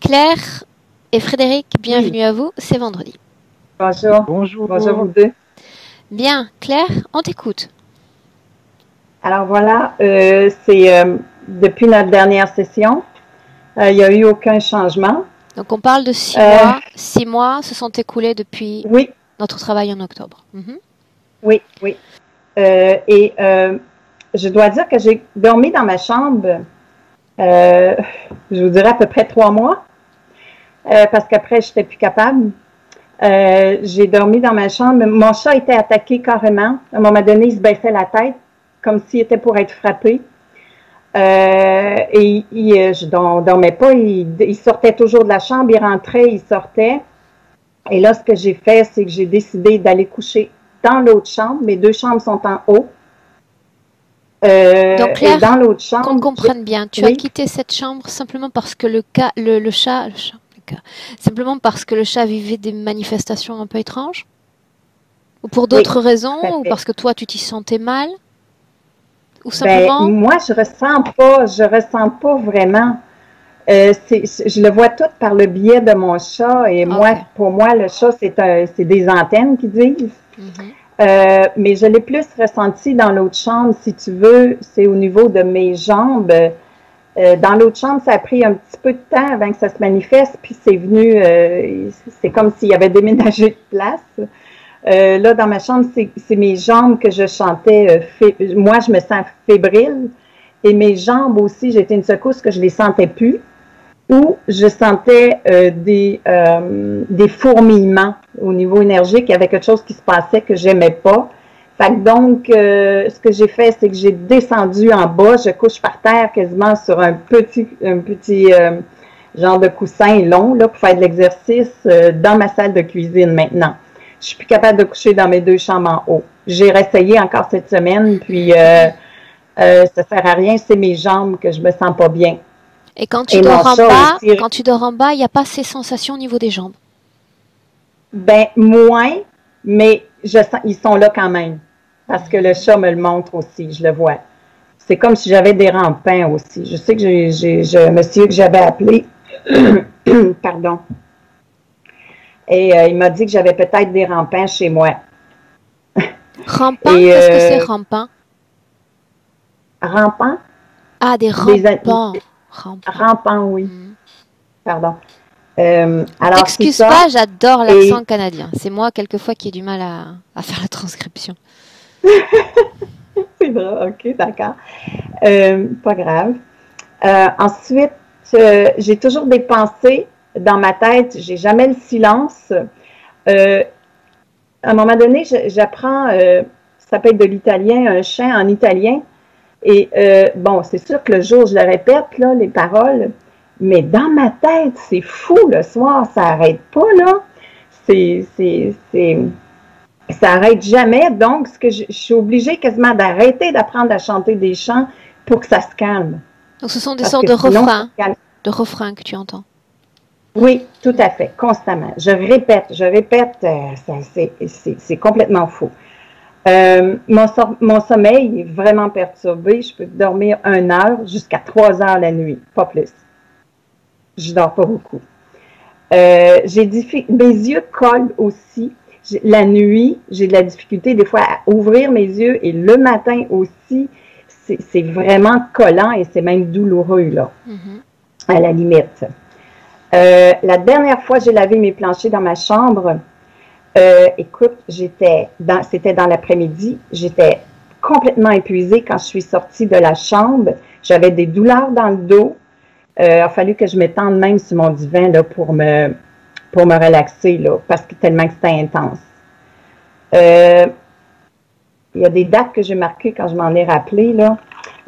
Claire et Frédéric, bienvenue Oui, à vous, c'est vendredi. bonjour. Bonjour vous Bonjour. deux. Bien, Claire, on t'écoute. Alors voilà, c'est depuis notre dernière session, il n'y a eu aucun changement. Donc on parle de 6 Euh, mois. 6 mois se sont écoulés depuis oui, notre travail en octobre. Mhm. oui. Et je dois dire que j'ai dormi dans ma chambre, euh, je vous dirais à peu près 3 mois, parce qu'après, je n'étais plus capable. J'ai dormi dans ma chambre. Mon chat était attaqué carrément. À un moment donné, il se baissait la tête, comme s'il était pour être frappé. Je dormais pas. Il sortait toujours de la chambre, il rentrait, il sortait. Et là, ce que j'ai fait, c'est que j'ai décidé d'aller coucher dans l'autre chambre. Mes deux chambres sont en haut. Donc Et dans Claire, l'autre qu'on chambre, comprenne bien, tu as oui, quitté cette chambre simplement parce que simplement parce que le chat vivait des manifestations un peu étranges? Ou pour oui, d'autres tout à raisons? Ou fait. parce que toi tu t'y sentais mal? Ou Ben, simplement? moi, je ressens pas vraiment. Je le vois tout par le biais de mon chat. Et Ok. moi, pour moi, le chat, c'est des antennes qui disent. Mhm. Mais je l'ai plus ressenti dans l'autre chambre, si tu veux, c'est au niveau de mes jambes. Dans l'autre chambre, ça a pris un petit peu de temps avant que ça se manifeste, puis c'est venu, c'est comme s'il y avait déménagé de place. Là, dans ma chambre, c'est mes jambes que je chantais. Moi, je me sens fébrile. Et mes jambes aussi, j'étais une secousse que je les sentais plus. Ou je sentais des fourmillements au niveau énergique. Il y avait quelque chose qui se passait que j'aimais pas. Fait que donc, ce que j'ai fait, c'est que j'ai descendu en bas. Je couche par terre quasiment sur un petit genre de coussin long là, pour faire de l'exercice dans ma salle de cuisine maintenant. Je suis plus capable de coucher dans mes deux chambres en haut. J'ai réessayé encore cette semaine, puis ça sert à rien, c'est mes jambes que je me sens pas bien. Et quand tu Et mon dors en chat bas, aussi, il n'y a pas ces sensations au niveau des jambes. ben moins, mais ils sont là quand même. Parce que le chat me le montre aussi, je le vois. C'est comme si j'avais des rampants aussi. Je sais que j'ai un monsieur que j'avais appelé, pardon, et il m'a dit que j'avais peut-être des rampants chez moi. Rampant, Et qu'est-ce que c'est rampant? rampants, Ah, des des rampants. Rampants. rampants, oui, Hmm. pardon. Alors c'est T'excuses ça. pas, j'adore Et l'accent canadien. C'est moi, quelquefois, qui ai du mal à faire la transcription. c'est vrai, ok, d'accord. Pas grave. Ensuite, j'ai toujours des pensées dans ma tête. J'ai jamais le silence. Euh, à un moment donné, j'apprends, ça peut être de l'italien, un chant en italien. Et bon, c'est sûr que le jour, je le répète, là, les paroles. Mais dans ma tête, c'est fou le soir, ça arrête pas, là. C'est, c'est, c'est, ça arrête jamais. Donc, je suis obligée quasiment d'arrêter d'apprendre à chanter des chants pour que ça se calme. Donc, ce sont des Parce sortes que sinon, ça se calme. de refrains que tu entends. Oui, tout à fait, constamment. Je répète, c'est complètement faux. Mon sommeil est vraiment perturbé. Je peux dormir 1 heure jusqu'à 3 heures la nuit, pas plus. Je dors pas beaucoup. Mes yeux collent aussi. La nuit, j'ai de la difficulté des fois à ouvrir mes yeux et le matin aussi, c'est vraiment collant et c'est même douloureux, là, Mhm. à la limite. La dernière fois que j'ai lavé mes planchers dans ma chambre, écoute, c'était dans l'après-midi, j'étais complètement épuisée quand je suis sortie de la chambre. J'avais des douleurs dans le dos. Il a fallu que je m'étende même sur mon divan là, pour me relaxer, là, parce que tellement que c'était intense. Euh, il y a des dates que j'ai marquées quand je m'en ai rappelé, là.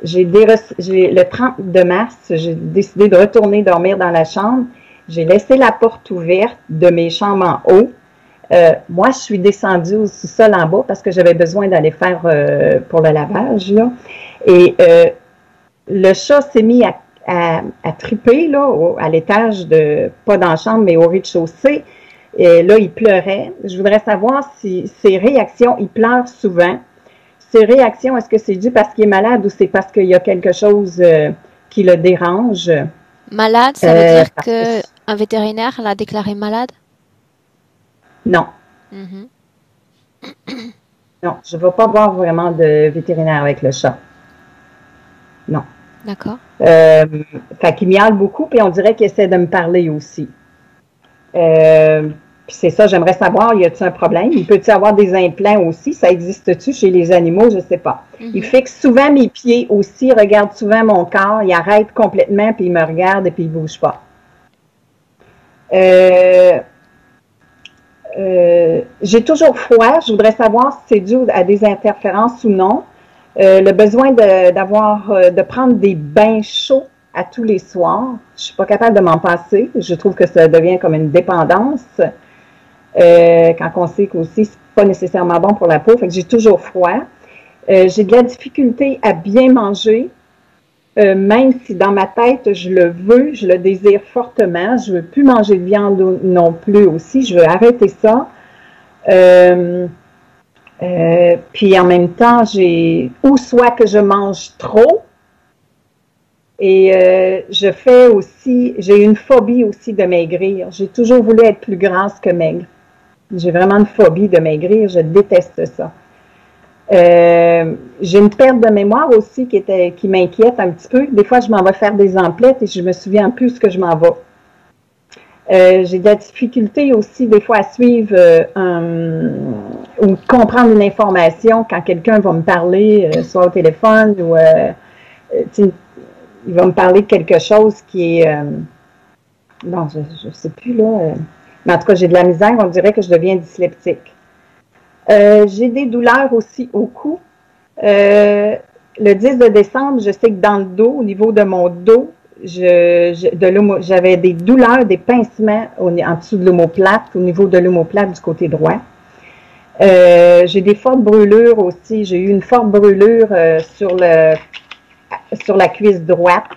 Le 30 de mars, j'ai décidé de retourner dormir dans la chambre. J'ai laissé la porte ouverte de mes chambres en haut. Moi, je suis descendue au sous-sol en bas parce que j'avais besoin d'aller faire pour le lavage, là. Et le chat s'est mis à triper, là, à l'étage, pas dans la chambre, mais au rez-de-chaussée. Et là, il pleurait. Je voudrais savoir si ses réactions, il pleure souvent. Ses réactions, est-ce que c'est dû parce qu'il est malade ou c'est parce qu'il y a quelque chose qui le dérange? Malade, ça veut dire Parce que que Un vétérinaire l'a déclaré malade? Non, Mhm. non, je ne vais pas voir vraiment de vétérinaire avec le chat. Non. D'accord. Fait qu'il miaule beaucoup, puis on dirait qu'il essaie de me parler aussi. Euh, Puis c'est ça, j'aimerais savoir, y a-t-il un problème? Il peut-il avoir des implants aussi? Ça existe-tu chez les animaux? Je ne sais pas. Il Mhm. fixe souvent mes pieds aussi, il regarde souvent mon corps, il arrête complètement, puis il me regarde et puis il ne bouge pas. Euh, j'ai toujours froid. Je voudrais savoir si c'est dû à des interférences ou non. Le besoin de prendre des bains chauds à tous les soirs. Je suis pas capable de m'en passer. Je trouve que ça devient comme une dépendance. Quand on sait qu'aussi c'est pas nécessairement bon pour la peau. Fait que j'ai toujours froid. J'ai de la difficulté à bien manger. Même si dans ma tête, je le veux, je le désire fortement, je veux plus manger de viande non plus aussi, je veux arrêter ça. Euh, Puis en même temps, ou soit que je mange trop, et j'ai une phobie aussi de maigrir. J'ai toujours voulu être plus grasse que maigre. J'ai vraiment une phobie de maigrir, je déteste ça. J'ai une perte de mémoire aussi qui m'inquiète un petit peu. Des fois, je m'en vais faire des emplettes et je me souviens plus ce que je m'en vais. J'ai de la difficulté aussi des fois à suivre ou comprendre une information quand quelqu'un va me parler, soit au téléphone ou il va me parler de quelque chose qui est bon, je sais plus là. Mais en tout cas, j'ai de la misère, on dirait que je deviens dyslexique. J'ai des douleurs aussi au cou. Le 10 de décembre, je sais que dans le dos, au niveau de mon dos, j'avais des douleurs, des pincements en dessous de l'omoplate, au niveau de l'omoplate du côté droit. J'ai des fortes brûlures aussi. J'ai eu une forte brûlure sur la cuisse droite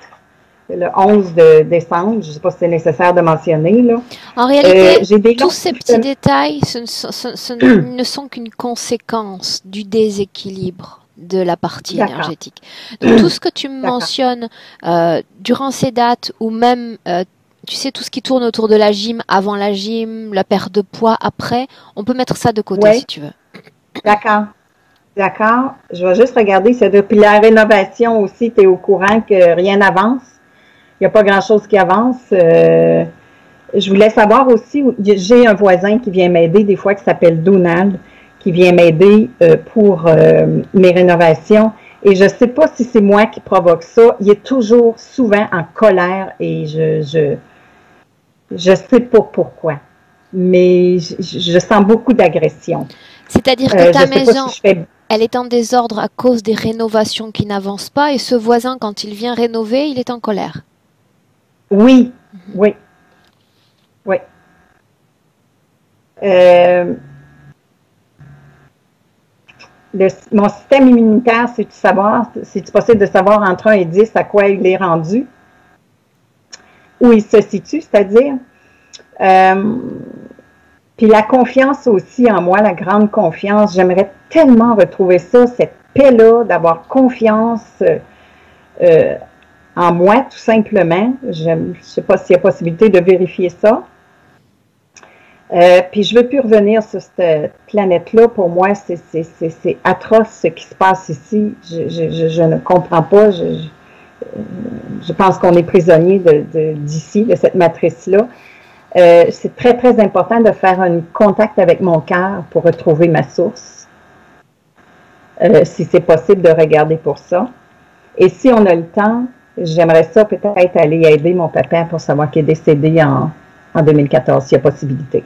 le 11 de décembre. Je ne sais pas si c'est nécessaire de mentionner. Là. En réalité, tous ces petits détails ne sont qu'une conséquence du déséquilibre de la partie énergétique. Donc tout ce que tu mentionnes durant ces dates ou même tu sais tout ce qui tourne autour de la gym, avant la gym, la perte de poids après, on peut mettre ça de côté si tu veux. D'accord. D'accord. Je vais juste regarder. Puis la rénovation aussi, tu es au courant que rien n'avance. Il n'y a pas grand-chose qui avance. Je voulais savoir aussi, j'ai un voisin qui vient m'aider des fois qui s'appelle Donald, qui vient m'aider pour mes rénovations. Et je ne sais pas si c'est moi qui provoque ça. Il est toujours souvent en colère et je sais pas pourquoi. Mais je sens beaucoup d'agression. C'est-à-dire que ta maison, elle est en désordre à cause des rénovations qui n'avancent pas et ce voisin, quand il vient rénover, il est en colère. Oui, oui, oui. Mon système immunitaire, c'est-tu possible de savoir entre 1 et 10 à quoi il est rendu? Où il se situe, c'est-à-dire? Puis la confiance aussi en moi, la grande confiance. J'aimerais tellement retrouver ça, cette paix-là, d'avoir confiance en moi, tout simplement. Je ne sais pas s'il y a possibilité de vérifier ça. Puis je ne veux plus revenir sur cette planète-là. Pour moi, c'est atroce ce qui se passe ici. Je ne comprends pas. Je pense qu'on est prisonnier d'ici, de cette matrice-là. C'est très, très important de faire un contact avec mon cœur pour retrouver ma source. Si c'est possible de regarder pour ça. Et si on a le temps, j'aimerais ça peut-être aller aider mon papa pour savoir qu'il est décédé en 2014, s'il y a possibilité.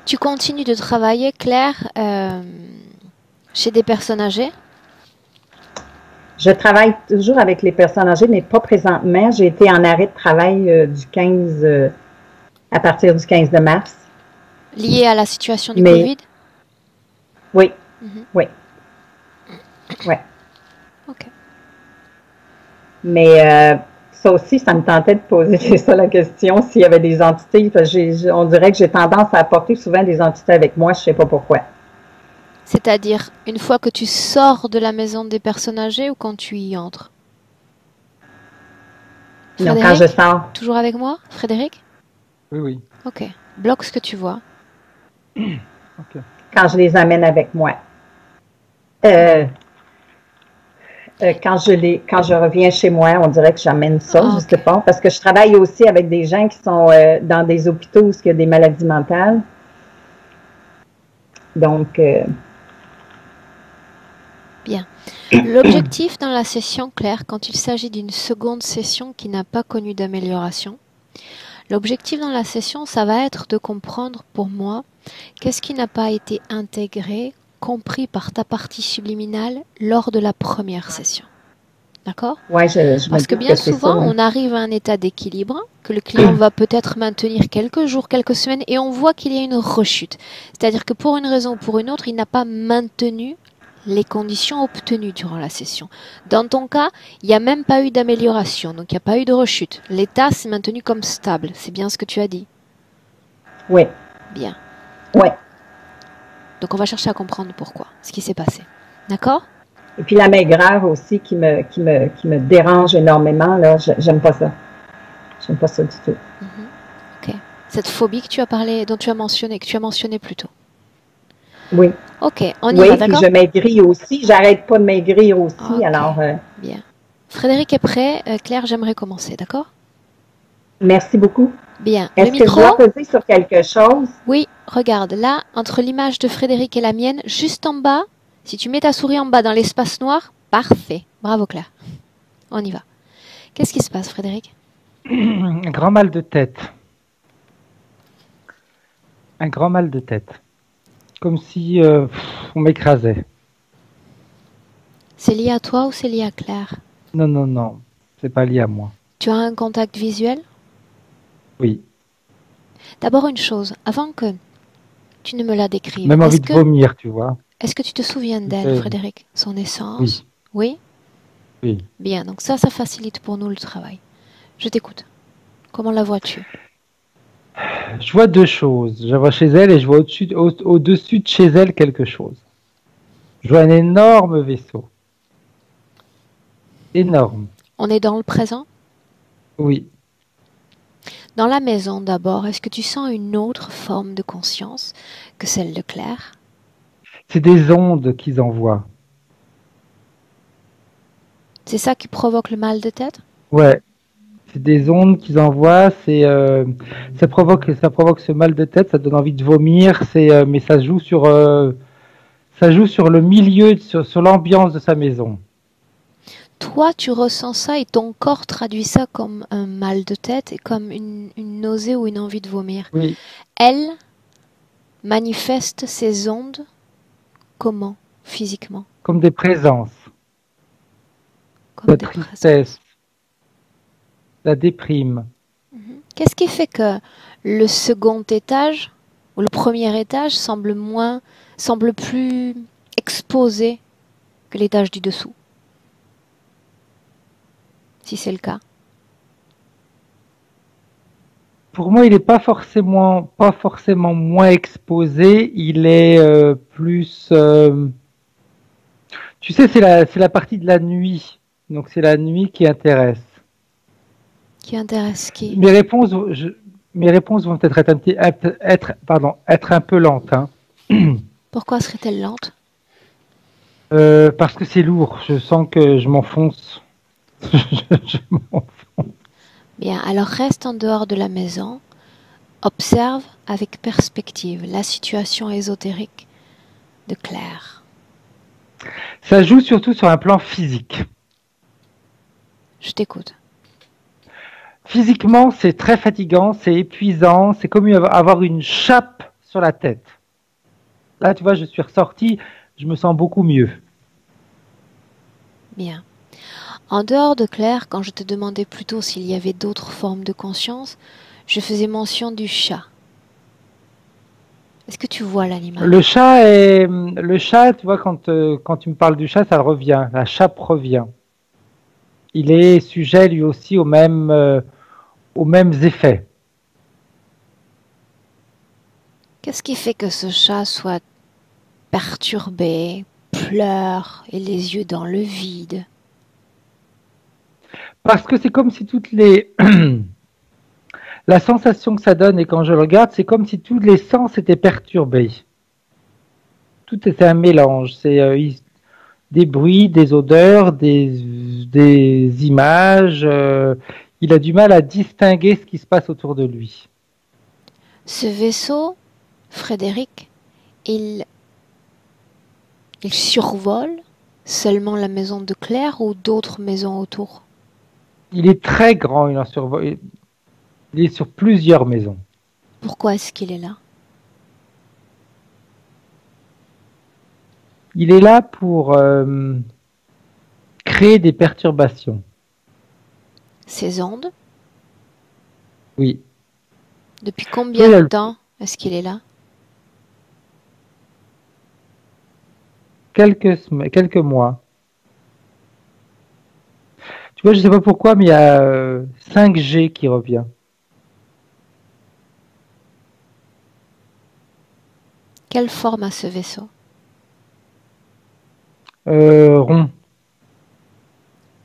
Tu continues de travailler, Claire, chez des personnes âgées? Je travaille toujours avec les personnes âgées, mais pas présentement. J'ai été en arrêt de travail à partir du 15 de mars. Lié à la situation du Covid? Oui, oui. Oui. OK. Mais ça aussi, ça me tentait de poser ça la question, s'il y avait des entités. On dirait que j'ai tendance à apporter souvent des entités avec moi, je ne sais pas pourquoi. C'est-à-dire, une fois que tu sors de la maison des personnes âgées ou quand tu y entres? Non, quand je sors. Toujours avec moi, Frédéric? Oui, oui. Ok. Bloque ce que tu vois. Okay. Quand je les amène avec moi. Quand je reviens chez moi, on dirait que j'amène ça, je sais pas, parce que je travaille aussi avec des gens qui sont dans des hôpitaux où il y a des maladies mentales. Donc, bien. L'objectif dans la session, Claire, quand il s'agit d'une seconde session qui n'a pas connu d'amélioration, l'objectif dans la session, ça va être de comprendre pour moi qu'est-ce qui n'a pas été intégré, compris par ta partie subliminale lors de la première session. D'accord? Ouais, parce que bien souvent, on arrive à un état d'équilibre que le client va peut-être maintenir quelques jours, quelques semaines, et on voit qu'il y a une rechute. C'est-à-dire que pour une raison ou pour une autre, il n'a pas maintenu les conditions obtenues durant la session. Dans ton cas, il n'y a même pas eu d'amélioration, donc il n'y a pas eu de rechute. L'état s'est maintenu comme stable. C'est bien ce que tu as dit? Oui. Bien. Oui. Donc on va chercher à comprendre pourquoi, ce qui s'est passé. D'accord? Et puis la maigreur aussi qui me dérange énormément, là, j'aime pas ça. J'aime pas ça du tout. Ok. Cette phobie que tu as parlé, dont tu as mentionné, que tu as mentionné plus tôt. Oui. Ok, on y va, d'accord? Oui, puis je maigris aussi. J'arrête pas de maigrir aussi, okay. Alors... Bien. Frédéric est prêt. Claire, j'aimerais commencer, d'accord? Merci beaucoup. Bien. Est-ce que je dois peser sur quelque chose? Oui, regarde, là, entre l'image de Frédéric et la mienne, juste en bas, si tu mets ta souris en bas dans l'espace noir, parfait. Bravo Claire. On y va. Qu'est-ce qui se passe, Frédéric? Un grand mal de tête. Un grand mal de tête. Comme si on m'écrasait. C'est lié à toi ou c'est lié à Claire? Non, non, non. C'est pas lié à moi. Tu as un contact visuel? Oui. D'abord une chose, avant que tu ne me la décrives. Même envie de vomir, tu vois. Est-ce que tu te souviens d'elle, Frédéric? Son essence? Oui. Oui? Bien, donc ça facilite pour nous le travail. Je t'écoute. Comment la vois-tu? Je vois deux choses. Je vois chez elle et je vois au-dessus de chez elle quelque chose. Je vois un énorme vaisseau. Énorme. On est dans le présent? Oui. Dans la maison d'abord, est-ce que tu sens une autre forme de conscience que celle de Claire? C'est des ondes qu'ils envoient. C'est ça qui provoque le mal de tête? Ouais. C'est des ondes qu'ils envoient, ça provoque ce mal de tête, ça donne envie de vomir, mais ça joue sur le milieu, sur l'ambiance de sa maison. Toi, tu ressens ça et ton corps traduit ça comme un mal de tête et comme une nausée ou une envie de vomir. Oui. Elle manifeste ces ondes comment, physiquement? Comme des présences. Comme la tristesse, la déprime. Qu'est-ce qui fait que le second étage ou le premier étage semble plus exposé que l'étage du dessous? Si c'est le cas. Pour moi, il n'est pas forcément moins exposé, il est plus... tu sais, c'est la partie de la nuit, donc c'est la nuit qui intéresse. Qui intéresse qui? Mes réponses vont peut-être être un peu lentes. Hein. Pourquoi serait-elle lente? Parce que c'est lourd, je sens que je m'enfonce. je m'enfonce. Bien, alors reste en dehors de la maison, observe avec perspective la situation ésotérique de Claire. Ça joue surtout sur un plan physique. Je t'écoute. Physiquement, c'est très fatigant, c'est épuisant, c'est comme avoir une chape sur la tête. Là, tu vois, je suis ressorti, je me sens beaucoup mieux. Bien. En dehors de Claire, quand je te demandais plutôt s'il y avait d'autres formes de conscience, je faisais mention du chat. Est-ce que tu vois l'animal? Le chat, tu vois, quand tu me parles du chat, ça revient, la chape revient. Il est sujet lui aussi aux mêmes effets. Qu'est-ce qui fait que ce chat soit perturbé, pleure et les yeux dans le vide? Parce que c'est comme si toutes les... La sensation que ça donne, et quand je le regarde, c'est comme si tous les sens étaient perturbés. Tout était un mélange. C'est des bruits, des odeurs, des images. Il a du mal à distinguer ce qui se passe autour de lui. Ce vaisseau, Frédéric, il survole seulement la maison de Claire ou d'autres maisons autour? Il est très grand, il est sur plusieurs maisons. Pourquoi est-ce qu'il est là? Il est là pour créer des perturbations. Ces ondes? Oui. Depuis combien de temps est-ce qu'il est là? Quelques mois. Tu vois, je ne sais pas pourquoi, mais il y a 5G qui revient. Quelle forme a ce vaisseau? Rond.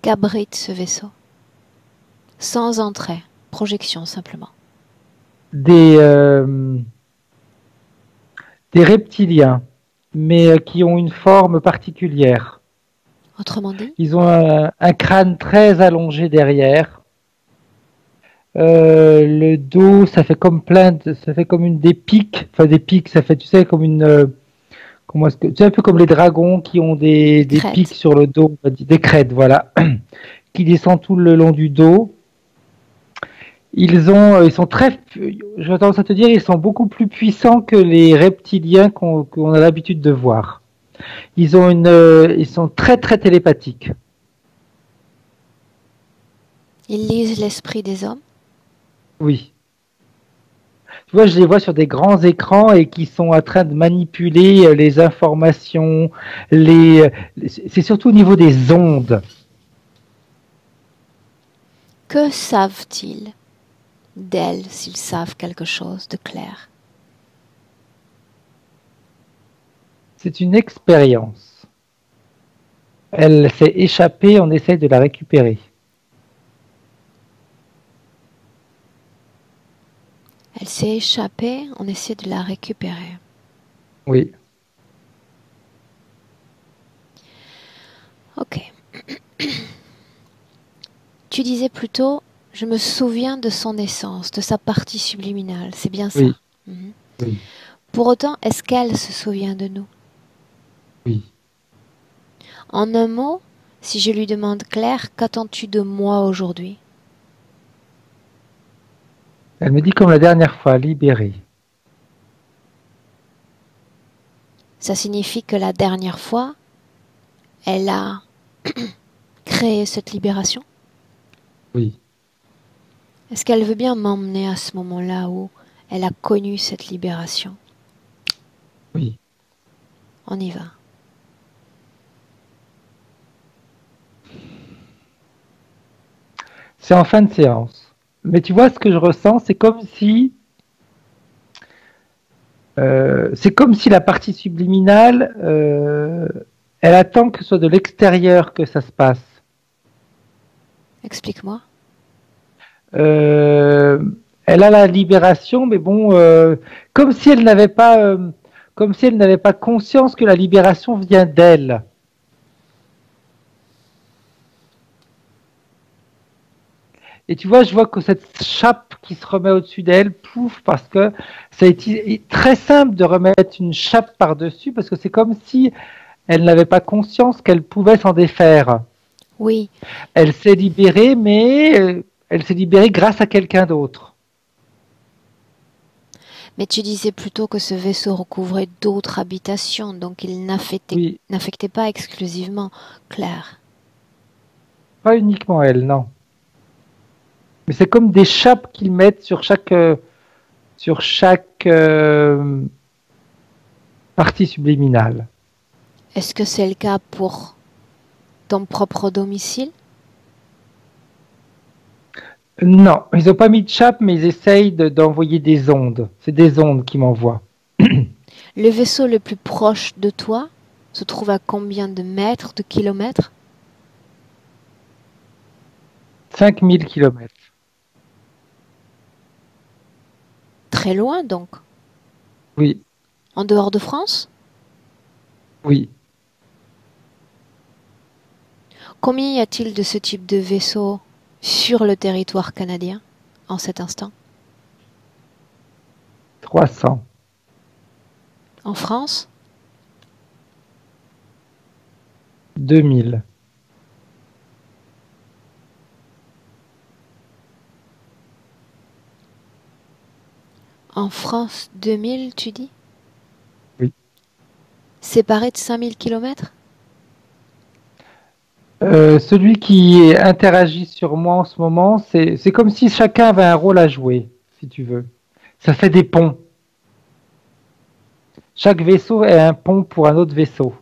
Qu'abrite ce vaisseau? Sans entrée, projection simplement. Des reptiliens, mais qui ont une forme particulière. Autrement dit? Ils ont un crâne très allongé derrière. Le dos, ça fait comme des pics. Enfin, des pics, ça fait, tu sais, comme une... comment est-ce que... C'est un peu comme les dragons qui ont des pics sur le dos, des crêtes, voilà, qui descendent tout le long du dos. Ils sont très, j'ai tendance à te dire, ils sont beaucoup plus puissants que les reptiliens qu'on a l'habitude de voir. Ils sont très très télépathiques. Ils lisent l'esprit des hommes? Oui. Tu vois, je les vois sur des grands écrans et qui sont en train de manipuler les informations. C'est surtout au niveau des ondes. Que savent-ils d'elle s'ils savent quelque chose de clair? C'est une expérience. Elle s'est échappée, on essaie de la récupérer. Elle s'est échappée, on essaie de la récupérer. Oui. Ok. Tu disais plutôt, je me souviens de son essence, de sa partie subliminale, c'est bien ça? Oui. Mhm. Oui. Pour autant, est-ce qu'elle se souvient de nous? Oui. En un mot, si je lui demande Claire, qu'attends-tu de moi aujourd'hui? Elle me dit comme la dernière fois, libérée. Ça signifie que la dernière fois, elle a créé cette libération? Oui. Est-ce qu'elle veut bien m'emmener à ce moment-là où elle a connu cette libération? Oui. On y va. C'est en fin de séance. Mais tu vois, ce que je ressens, c'est comme si la partie subliminale, elle attend que ce soit de l'extérieur que ça se passe. Explique-moi. Elle a la libération, mais bon, comme si elle n'avait pas conscience que la libération vient d'elle. Et tu vois, je vois que cette chape qui se remet au-dessus d'elle, pouf, parce que ça a été très simple de remettre une chape par-dessus, parce que c'est comme si elle n'avait pas conscience qu'elle pouvait s'en défaire. Oui. Elle s'est libérée, mais elle s'est libérée grâce à quelqu'un d'autre. Mais tu disais plutôt que ce vaisseau recouvrait d'autres habitations, donc il n'affectait pas exclusivement Claire. Pas uniquement elle, non. Mais c'est comme des chapes qu'ils mettent sur chaque partie subliminale. Est-ce que c'est le cas pour ton propre domicile? Non, ils n'ont pas mis de chape, mais ils essayent d'envoyer des ondes. C'est des ondes qu'ils m'envoient. Le vaisseau le plus proche de toi se trouve à combien de mètres, de kilomètres? 5000 kilomètres. Très loin donc. Oui, En dehors de France? oui. Combien y a-t-il de ce type de vaisseau sur le territoire canadien en cet instant? 300. En France? 2000. En France, 2000, tu dis? Oui. Séparé de 5000 kilomètres? Celui qui interagit sur moi en ce moment, c'est comme si chacun avait un rôle à jouer, si tu veux. Ça fait des ponts. Chaque vaisseau est un pont pour un autre vaisseau.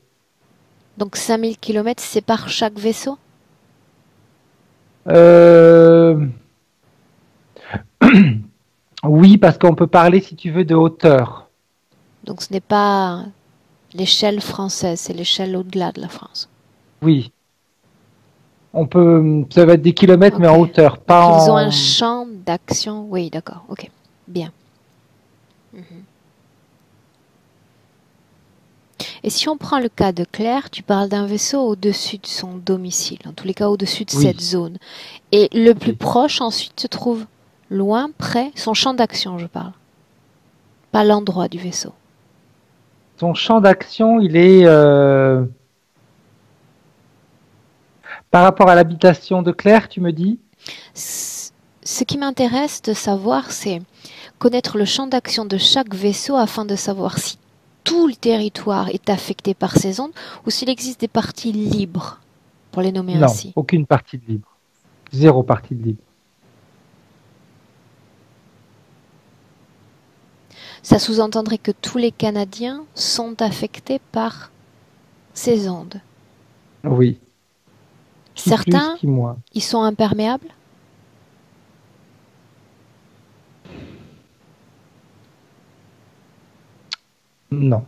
Donc 5000 kilomètres séparent chaque vaisseau? Euh, Oui, parce qu'on peut parler, si tu veux, de hauteur. Donc ce n'est pas l'échelle française, c'est l'échelle au-delà de la France. Oui. Ça va être des kilomètres, mais en Ok. hauteur, Donc pas ils ont un en... champ d'action. Oui, d'accord. Ok. Bien. Mhm. Et si on prend le cas de Claire, tu parles d'un vaisseau au-dessus de son domicile, en tous les cas au-dessus de cette Oui. zone. Et le plus Oui. proche ensuite se trouve loin, près, son champ d'action, je parle. Pas l'endroit du vaisseau. Son champ d'action, il est par rapport à l'habitation de Claire, tu me dis? Ce qui m'intéresse de savoir, c'est connaître le champ d'action de chaque vaisseau afin de savoir si tout le territoire est affecté par ces ondes ou s'il existe des parties libres, pour les nommer Non, ainsi. aucune partie de libre. Zéro partie de libre. Ça sous-entendrait que tous les Canadiens sont affectés par ces ondes. Oui. Qui plus, Certains, qui moins. ils sont imperméables? Non.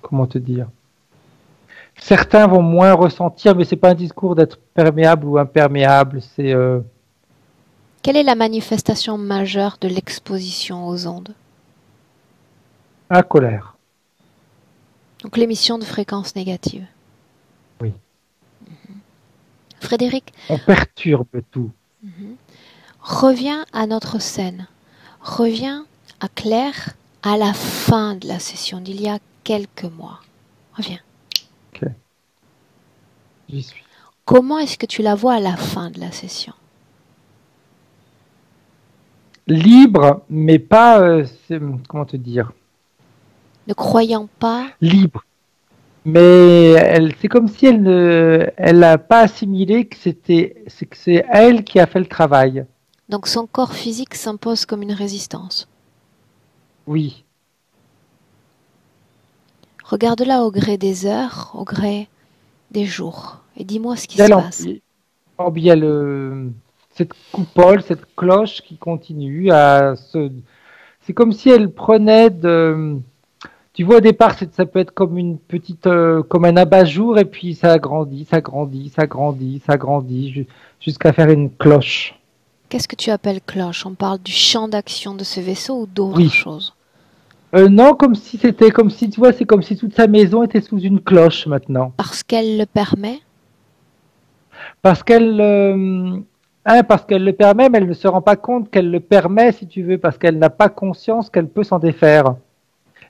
Comment te dire? Certains vont moins ressentir, mais c'est pas un discours d'être perméable ou imperméable. C'est Quelle est la manifestation majeure de l'exposition aux ondes? la colère. Donc l'émission de fréquences négatives. Oui. Frédéric, On perturbe tout. reviens à notre scène. Reviens à Claire à la fin de la session d'il y a quelques mois. Reviens. Ok. J'y suis. Comment est-ce que tu la vois à la fin de la session? Libre, mais pas. Comment te dire? Ne croyant pas, Libre. Mais c'est comme si elle n'a pas assimilé que c'est elle qui a fait le travail. donc son corps physique s'impose comme une résistance. Oui. Regarde-la au gré des heures, au gré des jours, et dis-moi ce qui se Elle passe. il y a cette coupole, cette cloche qui continue à se. C'est comme si elle prenait de. Tu vois, au départ, ça peut être comme une petite, comme un abat-jour, et puis ça grandit, ça grandit, ça grandit, ça grandit, jusqu'à faire une cloche. Qu'est-ce que tu appelles cloche? On parle du champ d'action de ce vaisseau ou d'autre Oui. chose? Non, comme si, tu vois, c'est comme si toute sa maison était sous une cloche maintenant. Parce qu'elle le permet? Parce parce qu'elle le permet, mais elle ne se rend pas compte qu'elle le permet, si tu veux, parce qu'elle n'a pas conscience qu'elle peut s'en défaire.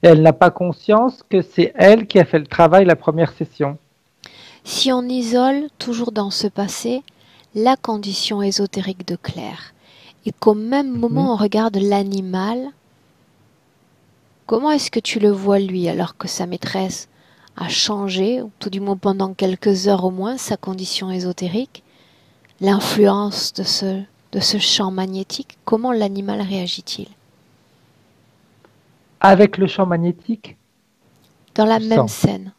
Et elle n'a pas conscience que c'est elle qui a fait le travail la première session. Si on isole, toujours dans ce passé, la condition ésotérique de Claire, et qu'au même moment on regarde l'animal, comment est-ce que tu le vois lui alors que sa maîtresse a changé, ou tout du moins pendant quelques heures au moins, sa condition ésotérique, l'influence de ce champ magnétique, comment l'animal réagit-il? Avec le champ magnétique, Dans la tu même sens. scène.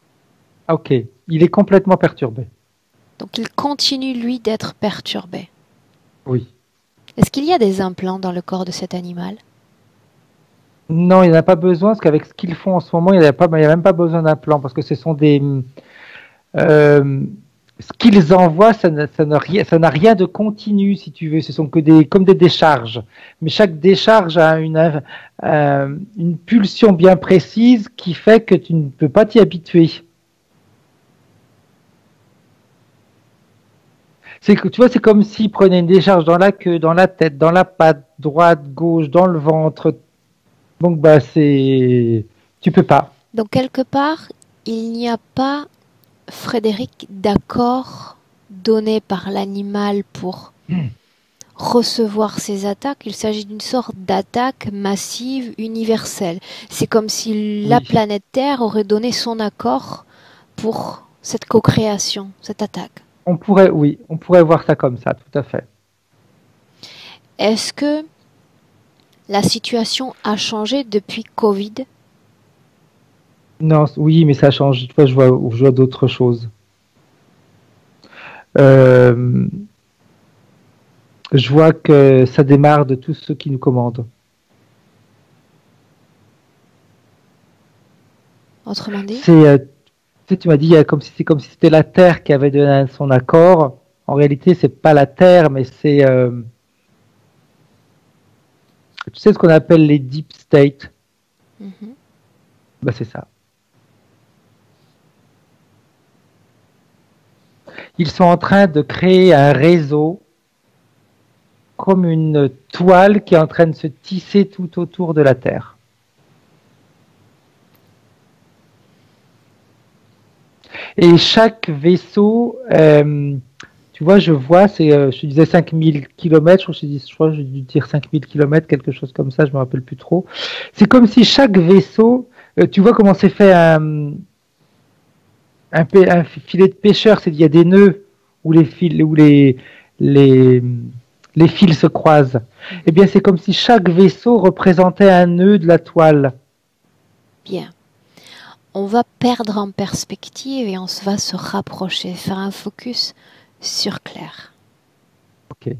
Ah, ok, il est complètement perturbé. Donc il continue lui d'être perturbé. Oui. Est-ce qu'il y a des implants dans le corps de cet animal? Non, il n'y en a pas besoin, parce qu'avec ce qu'ils font en ce moment, il n'y a même pas besoin d'un plan, parce que ce sont des... ce qu'ils envoient, ça n'a rien de continu, si tu veux. Ce sont comme des décharges. Mais chaque décharge a une pulsion bien précise qui fait que tu ne peux pas t'y habituer. Tu vois, c'est comme s'ils prenaient une décharge dans la queue, dans la tête, dans la patte, droite, gauche, dans le ventre. Donc, tu peux pas. Donc, quelque part, il n'y a pas, Frédéric, d'accord donné par l'animal pour recevoir ces attaques. Il s'agit d'une sorte d'attaque massive, universelle. C'est comme si la planète Terre aurait donné son accord pour cette co-création, cette attaque. On pourrait voir ça comme ça, tout à fait. Est-ce que la situation a changé depuis Covid? Non, oui, mais ça change. Tu vois, je vois d'autres choses. Je vois que ça démarre de tous ceux qui nous commandent. Autrement dit, tu m'as dit c'est comme si c'était la Terre qui avait donné son accord. En réalité, c'est pas la Terre, mais c'est tu sais ce qu'on appelle les deep states. C'est ça. Ils sont en train de créer un réseau comme une toile qui est en train de se tisser tout autour de la Terre. Et chaque vaisseau, tu vois, je te disais 5000 km, je crois que j'ai dû dire 5000 km, quelque chose comme ça, je me rappelle plus trop. C'est comme si chaque vaisseau, tu vois comment c'est fait un filet de pêcheur, il y a des nœuds où les fils se croisent. Eh bien, c'est comme si chaque vaisseau représentait un nœud de la toile. Bien. On va perdre en perspective et on va se rapprocher, faire un focus sur Claire. Ok.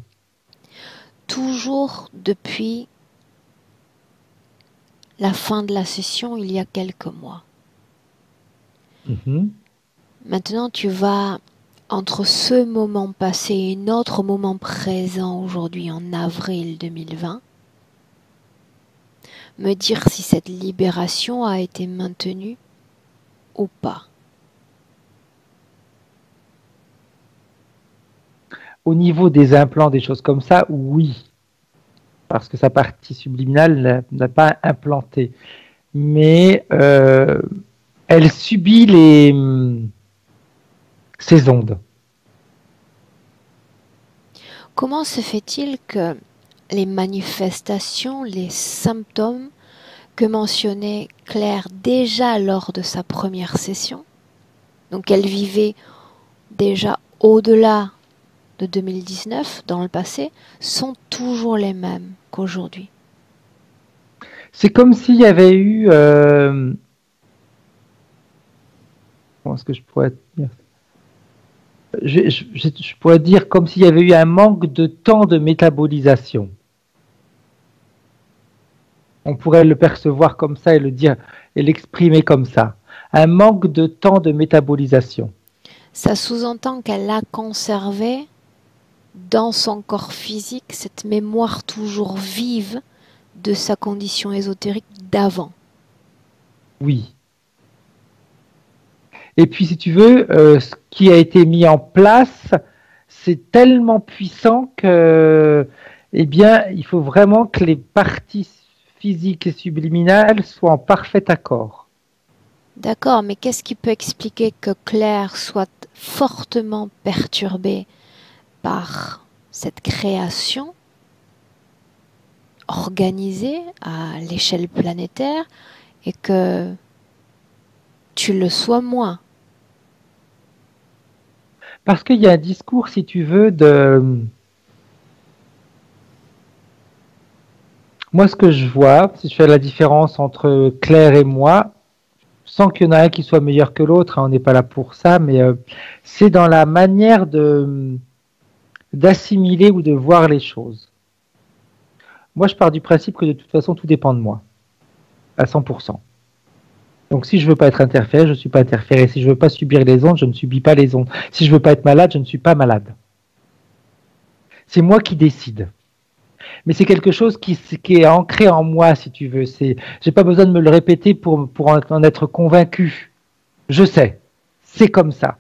Toujours depuis la fin de la session, il y a quelques mois. Maintenant, tu vas, entre ce moment passé et notre moment présent aujourd'hui, en avril 2020, me dire si cette libération a été maintenue ou pas. Au niveau des implants, des choses comme ça, oui. Parce que sa partie subliminale n'a pas implanté. Mais elle subit ces ondes. Comment se fait-il que les manifestations, les symptômes que mentionnait Claire déjà lors de sa première session, donc elle vivait déjà au-delà de 2019, dans le passé, sont toujours les mêmes qu'aujourd'hui? C'est comme s'il y avait eu... comment est-ce que je pourrais dire? Je pourrais dire comme s'il y avait eu un manque de temps de métabolisation. On pourrait le percevoir comme ça et le dire et l'exprimer comme ça. Un manque de temps de métabolisation. Ça sous-entend qu'elle a conservé dans son corps physique cette mémoire toujours vive de sa condition ésotérique d'avant. Oui. Et puis, si tu veux, ce qui a été mis en place, c'est tellement puissant que, eh bien, il faut vraiment que les parties physiques et subliminales soient en parfait accord. D'accord, mais qu'est-ce qui peut expliquer que Claire soit fortement perturbée par cette création organisée à l'échelle planétaire et que tu le sois moins? Parce qu'il y a un discours, si tu veux, de... Moi, ce que je vois, si je fais la différence entre Claire et moi, sans qu'il y en ait un qui soit meilleur que l'autre, hein, on n'est pas là pour ça, mais c'est dans la manière d'assimiler ou de voir les choses. Moi, je pars du principe que de toute façon, tout dépend de moi. à 100%. Donc si je veux pas être interféré, je suis pas interféré. Si je veux pas subir les ondes, je ne subis pas les ondes. Si je veux pas être malade, je ne suis pas malade. C'est moi qui décide. Mais c'est quelque chose qui est ancré en moi, si tu veux. J'ai pas besoin de me le répéter pour en être convaincu. Je sais, c'est comme ça.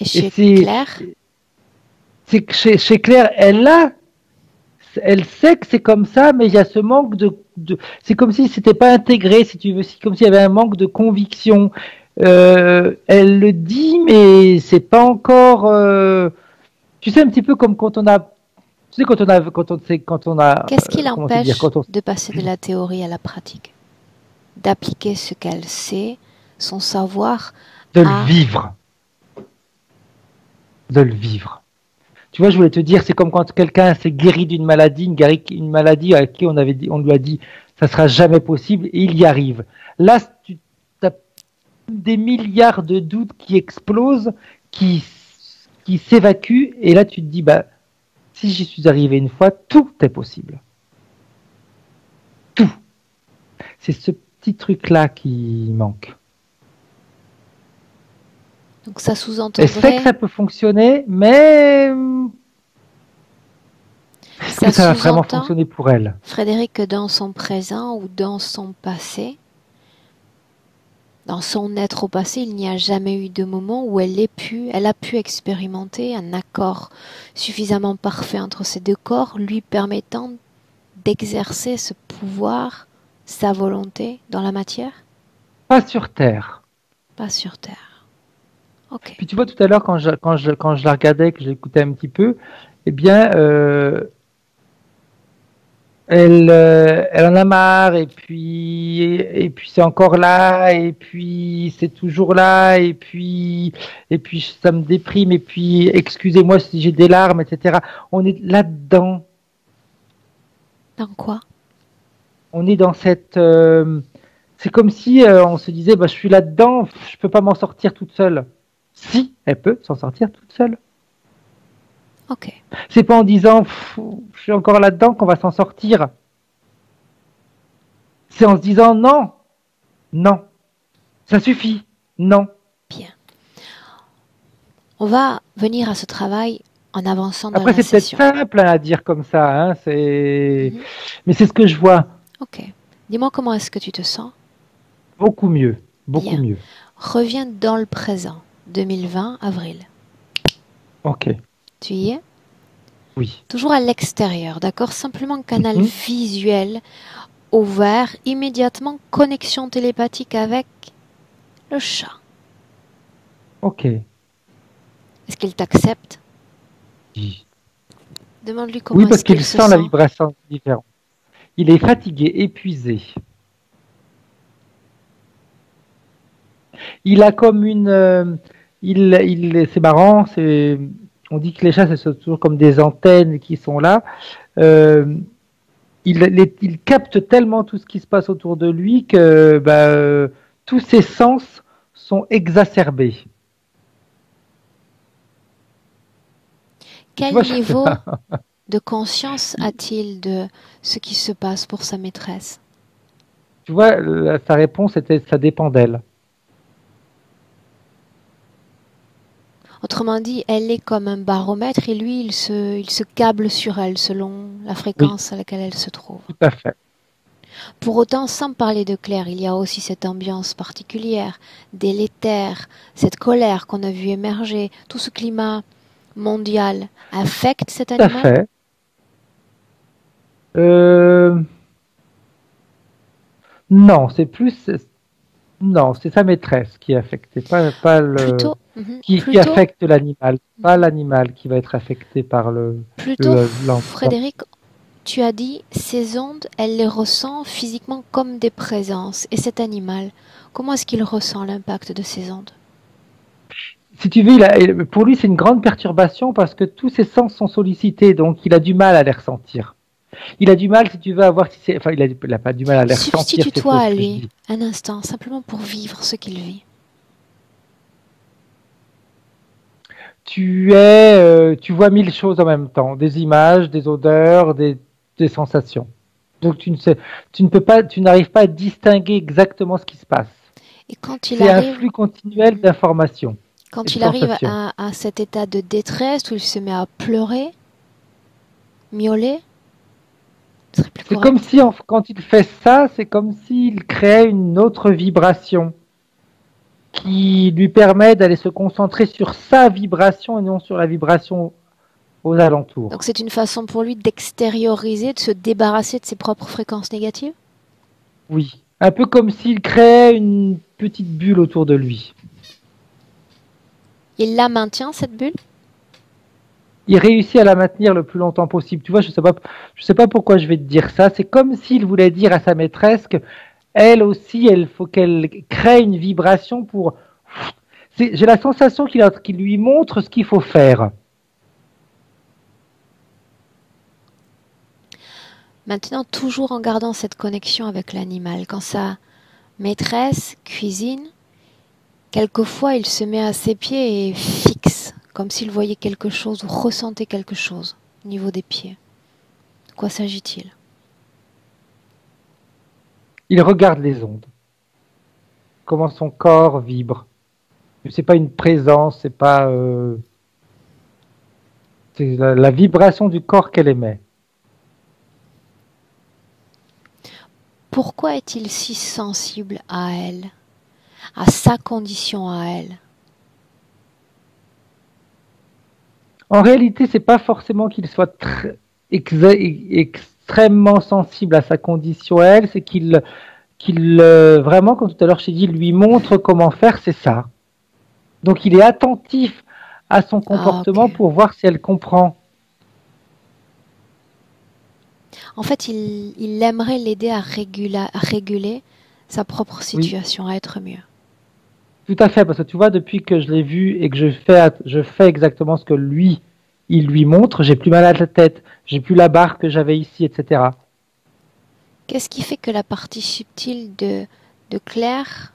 Et chez Claire, c'est que chez Claire, elle sait que c'est comme ça, mais il y a ce manque c'est comme si c'était pas intégré, si tu veux, comme s'il y avait un manque de conviction. Elle le dit, mais c'est pas encore. Tu sais, un petit peu comme quand on a. Tu sais, quand on a. Qu'est-ce qui l'empêche de passer de la théorie à la pratique, d'appliquer ce qu'elle sait, son savoir, de le vivre. De le vivre. Tu vois, je voulais te dire, c'est comme quand quelqu'un s'est guéri d'une maladie, une maladie à qui on lui a dit, ça sera jamais possible, et il y arrive. Là, tu as des milliards de doutes qui explosent, qui s'évacuent, et là, tu te dis, bah, si j'y suis arrivé une fois, tout est possible. Tout. C'est ce petit truc-là qui manque. Donc ça sous-entendrait... Elle sait que ça peut fonctionner, mais est-ce que ça va vraiment fonctionner pour elle? Frédéric, que dans son présent ou dans son passé, dans son être au passé, il n'y a jamais eu de moment où elle a pu expérimenter un accord suffisamment parfait entre ces deux corps, lui permettant d'exercer ce pouvoir, sa volonté dans la matière? Pas sur Terre. Pas sur Terre. Okay. Puis tu vois, tout à l'heure, quand je la regardais, que j'écoutais un petit peu, eh bien, elle en a marre, et puis c'est encore là, et puis c'est toujours là, et puis ça me déprime, et puis excusez-moi si j'ai des larmes, etc. On est là-dedans. Dans quoi? On est dans cette... c'est comme si on se disait, bah, je suis là-dedans, je peux pas m'en sortir toute seule. Si, elle peut s'en sortir toute seule. Ok. C'est pas en disant, je suis encore là-dedans qu'on va s'en sortir. C'est en se disant, non, non, ça suffit, non. Bien. On va venir à ce travail en avançant dans Après, la session. Après, c'est peut-être simple à dire comme ça, hein, mais c'est ce que je vois. Ok. Dis-moi comment est-ce que tu te sens? Beaucoup mieux, beaucoup mieux. Reviens dans le présent. 2020, avril. Ok. Tu y es? Oui. Toujours à l'extérieur, d'accord? Simplement canal visuel ouvert, immédiatement connexion télépathique avec le chat. Ok. Est-ce qu'il t'accepte? Oui. Demande-lui comment est-ce qu'il se sent. Oui, parce qu'il sent la vibration différente. Il est fatigué, épuisé. Il a comme une... c'est marrant, on dit que les chats, c'est toujours comme des antennes qui sont là. Il capte tellement tout ce qui se passe autour de lui que tous ses sens sont exacerbés. Quel niveau de conscience a-t-il de ce qui se passe pour sa maîtresse? Tu vois, sa réponse était ça dépend d'elle. Autrement dit, elle est comme un baromètre et lui, il se câble sur elle selon la fréquence à laquelle elle se trouve. Tout à fait. Pour autant, sans parler de Claire, il y a aussi cette ambiance particulière, délétère, cette colère qu'on a vu émerger, tout ce climat mondial affecte cet animal? Tout à fait. Non, c'est plus... Non, c'est sa maîtresse qui est affectée, pas le... Qui affecte l'animal, pas l'animal qui va être affecté par Frédéric, tu as dit, ces ondes, elle les ressent physiquement comme des présences. Et cet animal, comment est-ce qu'il ressent l'impact de ces ondes? Si tu veux, pour lui, c'est une grande perturbation parce que tous ses sens sont sollicités, donc il a du mal à les ressentir. Il a du mal, si tu veux, à voir si c'est... Enfin, il n'a pas du mal à les ressentir. Substitue-toi à lui, un instant, simplement pour vivre ce qu'il vit. Tu vois 1000 choses en même temps, des images, des odeurs, des sensations. Donc tu n'arrives pas à distinguer exactement ce qui se passe. Et quand c'est un flux continuel d'informations. Quand il arrive à cet état de détresse où il se met à pleurer, miauler, c'est comme si quand il fait ça, c'est comme s'il crée une autre vibration qui lui permet d'aller se concentrer sur sa vibration et non sur la vibration aux alentours. Donc c'est une façon pour lui d'extérioriser, de se débarrasser de ses propres fréquences négatives? Oui, un peu comme s'il créait une petite bulle autour de lui. Il la maintient, cette bulle? Il réussit à la maintenir le plus longtemps possible. Tu vois, je sais pas pourquoi je vais te dire ça. C'est comme s'il voulait dire à sa maîtresse que elle aussi, il faut qu'elle crée une vibration pour... J'ai la sensation qu'il lui montre ce qu'il faut faire. Maintenant, toujours en gardant cette connexion avec l'animal, quand sa maîtresse cuisine, quelquefois il se met à ses pieds et fixe, comme s'il voyait quelque chose ou ressentait quelque chose au niveau des pieds. De quoi s'agit-il? Il regarde les ondes. Comment son corps vibre. C'est pas une présence, c'est pas... c'est la vibration du corps qu'elle émet. Pourquoi est-il si sensible à elle, à sa condition à elle? En réalité, c'est pas forcément qu'il soit extrêmement sensible à sa condition à elle, c'est qu'il vraiment, comme tout à l'heure je t'ai dit, lui montre comment faire, c'est ça. Donc il est attentif à son comportement pour voir si elle comprend. En fait, il aimerait l'aider à réguler sa propre situation, à être mieux. Tout à fait, parce que tu vois, depuis que je l'ai vu et que je fais exactement ce que il lui montre, j'ai plus mal à la tête, j'ai plus la barre que j'avais ici, etc. Qu'est-ce qui fait que la partie subtile de Claire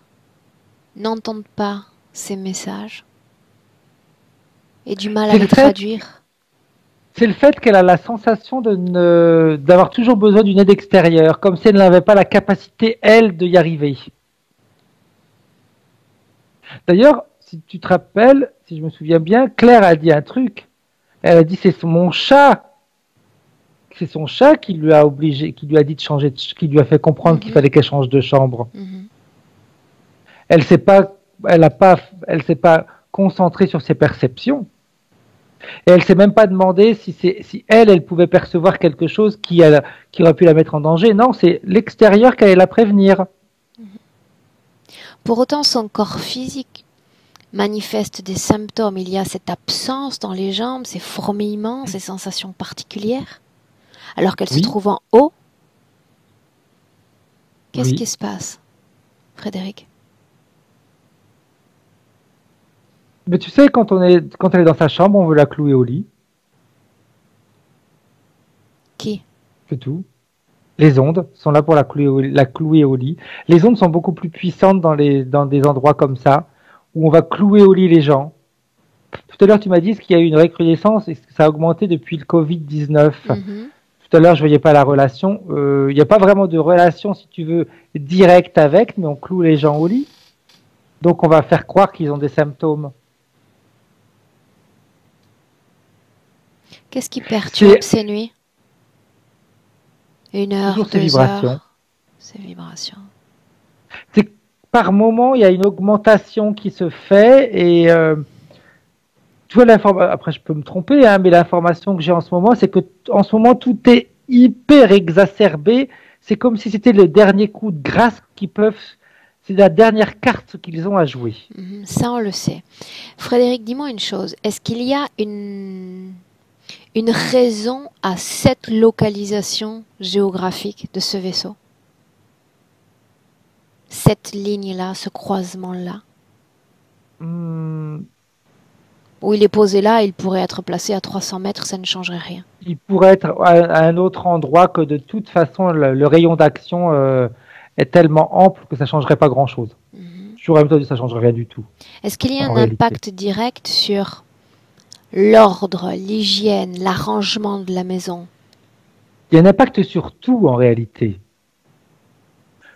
n'entende pas ces messages et du mal à les traduire? C'est le fait qu'elle a la sensation d'avoir toujours besoin d'une aide extérieure, comme si elle n'avait pas la capacité, elle, d'y arriver. D'ailleurs, si tu te rappelles, si je me souviens bien, Claire a dit un truc. Elle a dit c'est mon chat. C'est son chat qui lui a dit de changer, qui lui a fait comprendre qu'il fallait qu'elle change de chambre. Elle s'est pas concentrée sur ses perceptions. Et elle s'est même pas demandé si elle pouvait percevoir quelque chose qui aurait pu la mettre en danger. Non, c'est l'extérieur qui allait la prévenir. Pour autant, son corps physique manifeste des symptômes. Il y a cette absence dans les jambes, ces fourmillements, ces sensations particulières, alors qu'elle se trouve en haut. Qu'est-ce qui se passe, Frédéric? Mais tu sais, quand elle est dans sa chambre, on veut la clouer au lit. Qui? C'est tout. Les ondes sont là pour la clouer au lit. Les ondes sont beaucoup plus puissantes dans des endroits comme ça, où on va clouer au lit les gens. Tout à l'heure, tu m'as dit qu'il y a eu une recrudescence et que ça a augmenté depuis le Covid-19. Tout à l'heure, je voyais pas la relation. Il n'y a pas vraiment de relation, si tu veux, directe avec, mais on cloue les gens au lit. Donc, on va faire croire qu'ils ont des symptômes. Qu'est-ce qui perturbe ces nuits? 1 heure, 2 heures. Ces vibrations. C'est par moment, il y a une augmentation qui se fait et tu vois l'information. Après, je peux me tromper, hein, mais l'information que j'ai en ce moment, c'est que en ce moment tout est hyper exacerbé. C'est comme si c'était le dernier coup de grâce c'est la dernière carte qu'ils ont à jouer. Ça, on le sait. Frédéric, dis-moi une chose. Est-ce qu'il y a une raison à cette localisation géographique de ce vaisseau? Cette ligne-là, ce croisement-là? Où il est posé là, il pourrait être placé à 300 mètres, ça ne changerait rien. Il pourrait être à un autre endroit que de toute façon, le rayon d'action est tellement ample que ça ne changerait pas grand-chose. J'aurais même dit que ça ne changerait rien du tout. Est-ce qu'il y a un impact direct sur l'ordre, l'hygiène, l'arrangement de la maison? Il y a un impact sur tout en réalité.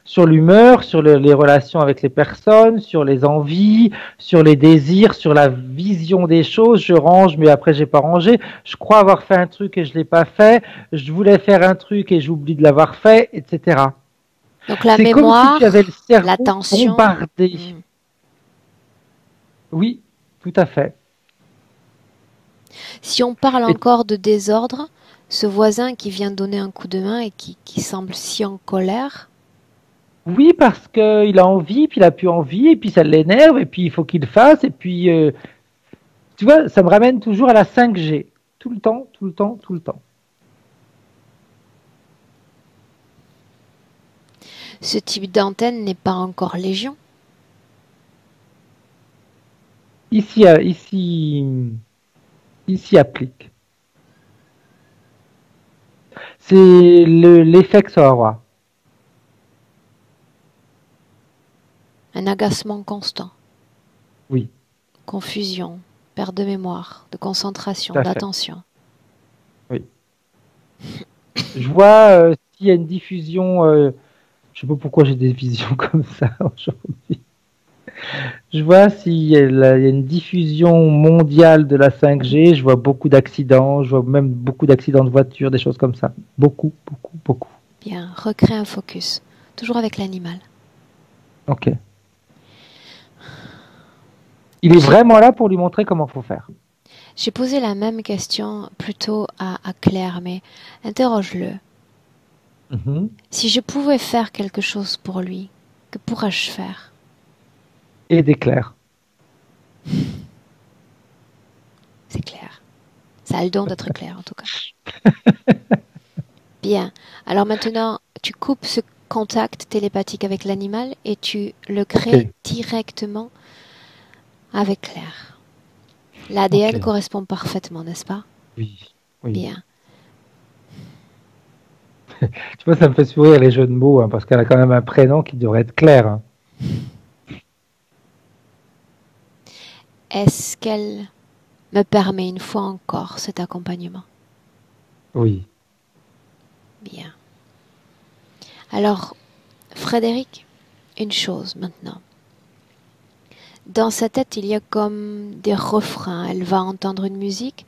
Sur l'humeur, sur les relations avec les personnes, sur les envies, sur les désirs, sur la vision des choses. Je range, mais après j'ai pas rangé. Je crois avoir fait un truc et je l'ai pas fait. Je voulais faire un truc et j'oublie de l'avoir fait, etc. Donc la C'est comme si mémoire, tu avais le cerveau l'attention. bombardé. Oui, tout à fait. Si on parle encore de désordre, ce voisin qui vient donner un coup de main et qui semble si en colère. Oui, parce qu'il a envie, puis il a plus envie, et puis ça l'énerve, et puis il faut qu'il le fasse, et puis tu vois, ça me ramène toujours à la 5G. Tout le temps, tout le temps, tout le temps. Ce type d'antenne n'est pas encore légion. Ici applique. C'est l'effet que ça aura. Un agacement constant. Oui. Confusion, perte de mémoire, de concentration, d'attention. Oui. Je vois s'il y a une diffusion, je ne sais pas pourquoi j'ai des visions comme ça aujourd'hui. Je vois s'il y a une diffusion mondiale de la 5G, je vois beaucoup d'accidents, je vois même beaucoup d'accidents de voiture, des choses comme ça. Beaucoup, beaucoup, beaucoup. Bien, recrée un focus. Toujours avec l'animal. Ok. Il est vraiment là pour lui montrer comment il faut faire. J'ai posé la même question plutôt à Claire, mais interroge-le. Si je pouvais faire quelque chose pour lui, que pourrais-je faire? Aider Claire. C'est clair. Ça a le don d'être clair, en tout cas. Bien. Alors maintenant, tu coupes ce contact télépathique avec l'animal et tu le crées directement avec Claire. L'ADN correspond parfaitement, n'est-ce pas? Oui. Bien. Tu vois, ça me fait sourire les jeux de mots, hein, parce qu'elle a quand même un prénom qui devrait être Claire. Hein. Est-ce qu'elle me permet une fois encore cet accompagnement? Oui. Bien. Alors, Frédéric, une chose maintenant. Dans sa tête, il y a comme des refrains. Elle va entendre une musique.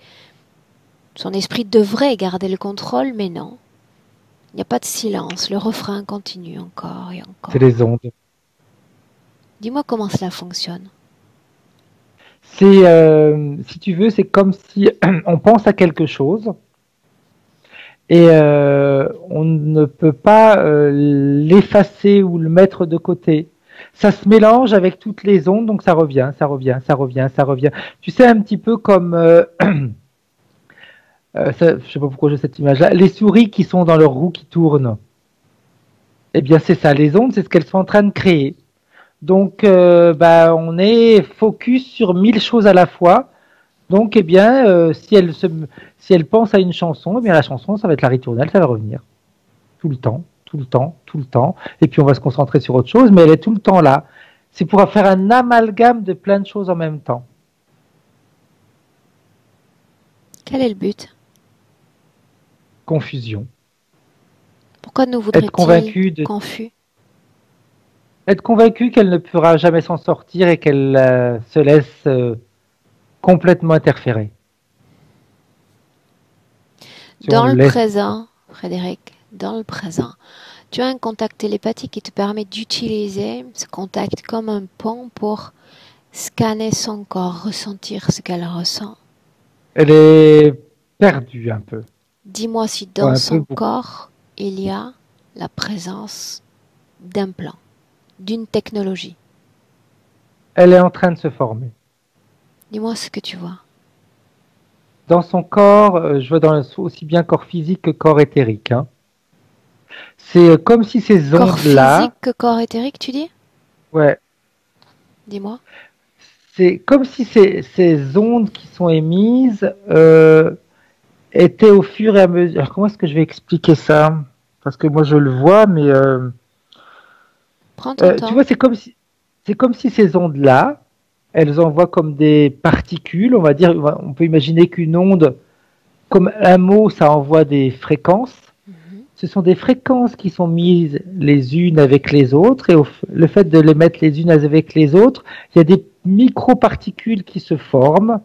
Son esprit devrait garder le contrôle, mais non. Il n'y a pas de silence. Le refrain continue encore et encore. C'est les ondes. Dis-moi comment cela fonctionne. C'est, si tu veux, c'est comme si on pense à quelque chose et on ne peut pas l'effacer ou le mettre de côté. Ça se mélange avec toutes les ondes, donc ça revient, ça revient, ça revient, ça revient. Tu sais, un petit peu comme, ça, je sais pas pourquoi j'ai cette image-là, les souris qui sont dans leur roue qui tournent. Eh bien, c'est ça, les ondes, c'est ce qu'elles sont en train de créer. Donc, on est focus sur 1000 choses à la fois. Donc, eh bien, si elle pense à une chanson, eh bien, la chanson, ça va être la ritournelle, ça va revenir. Tout le temps, tout le temps, tout le temps. Et puis, on va se concentrer sur autre chose, mais elle est tout le temps là. C'est pour faire un amalgame de plein de choses en même temps. Quel est le but? Confusion. Pourquoi nous voudrait-il confus? Être convaincu qu'elle ne pourra jamais s'en sortir et qu'elle se laisse complètement interférer. Dans le présent, Frédéric, dans le présent, tu as un contact télépathique qui te permet d'utiliser ce contact comme un pont pour scanner son corps, ressentir ce qu'elle ressent. Elle est perdue un peu. Dis-moi si dans son corps, il y a la présence d'un plan, d'une technologie. Elle est en train de se former. Dis-moi ce que tu vois. Dans son corps, je vois aussi bien corps physique que corps éthérique. Hein. C'est comme si ces ondes-là... Corps physique que corps éthérique, tu dis? Ouais. Dis-moi. C'est comme si ces ondes qui sont émises étaient au fur et à mesure... Alors, comment est-ce que je vais expliquer ça? Parce que moi, je le vois, mais... Prends ton temps. Tu vois, c'est comme si ces ondes-là, elles envoient comme des particules, on va dire, on peut imaginer qu'une onde, comme un mot, ça envoie des fréquences. ce sont des fréquences qui sont mises les unes avec les autres, et le fait de les mettre les unes avec les autres, il y a des microparticules qui se forment,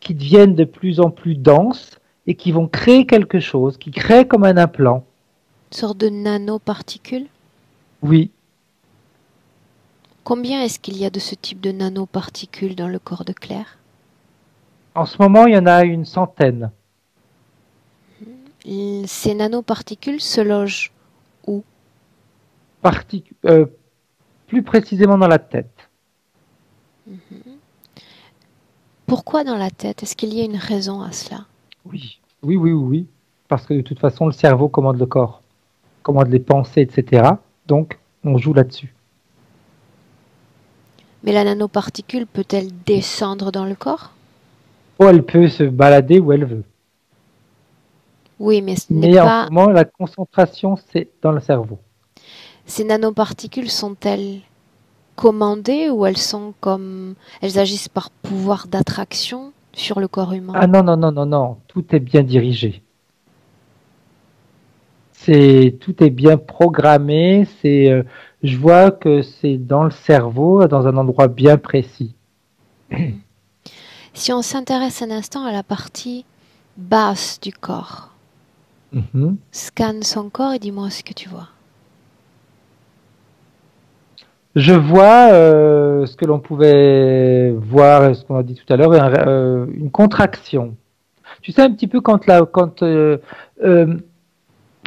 qui deviennent de plus en plus denses, et qui vont créer quelque chose, qui crée comme un implant. Une sorte de nanoparticules? Oui. Combien est-ce qu'il y a de ce type de nanoparticules dans le corps de Claire? En ce moment, il y en a une centaine. Ces nanoparticules se logent où? Plus précisément dans la tête. Pourquoi dans la tête? Est-ce qu'il y a une raison à cela? Oui, oui, oui, oui, oui. Parce que de toute façon, le cerveau commande le corps, commande les pensées, etc. Donc, on joue là-dessus. Mais la nanoparticule peut-elle descendre dans le corps? Ou elle peut se balader où elle veut. Oui, mais ce n'est Mais en pas... ce moment, la concentration, c'est dans le cerveau. Ces nanoparticules sont-elles commandées ou elles agissent par pouvoir d'attraction sur le corps humain? Ah non, non, non, non, non. Tout est bien dirigé. Tout est bien programmé. Je vois que c'est dans le cerveau, dans un endroit bien précis. Si on s'intéresse un instant à la partie basse du corps, scanne son corps et dis-moi ce que tu vois. Je vois ce que l'on pouvait voir, ce qu'on a dit tout à l'heure, une contraction. Tu sais un petit peu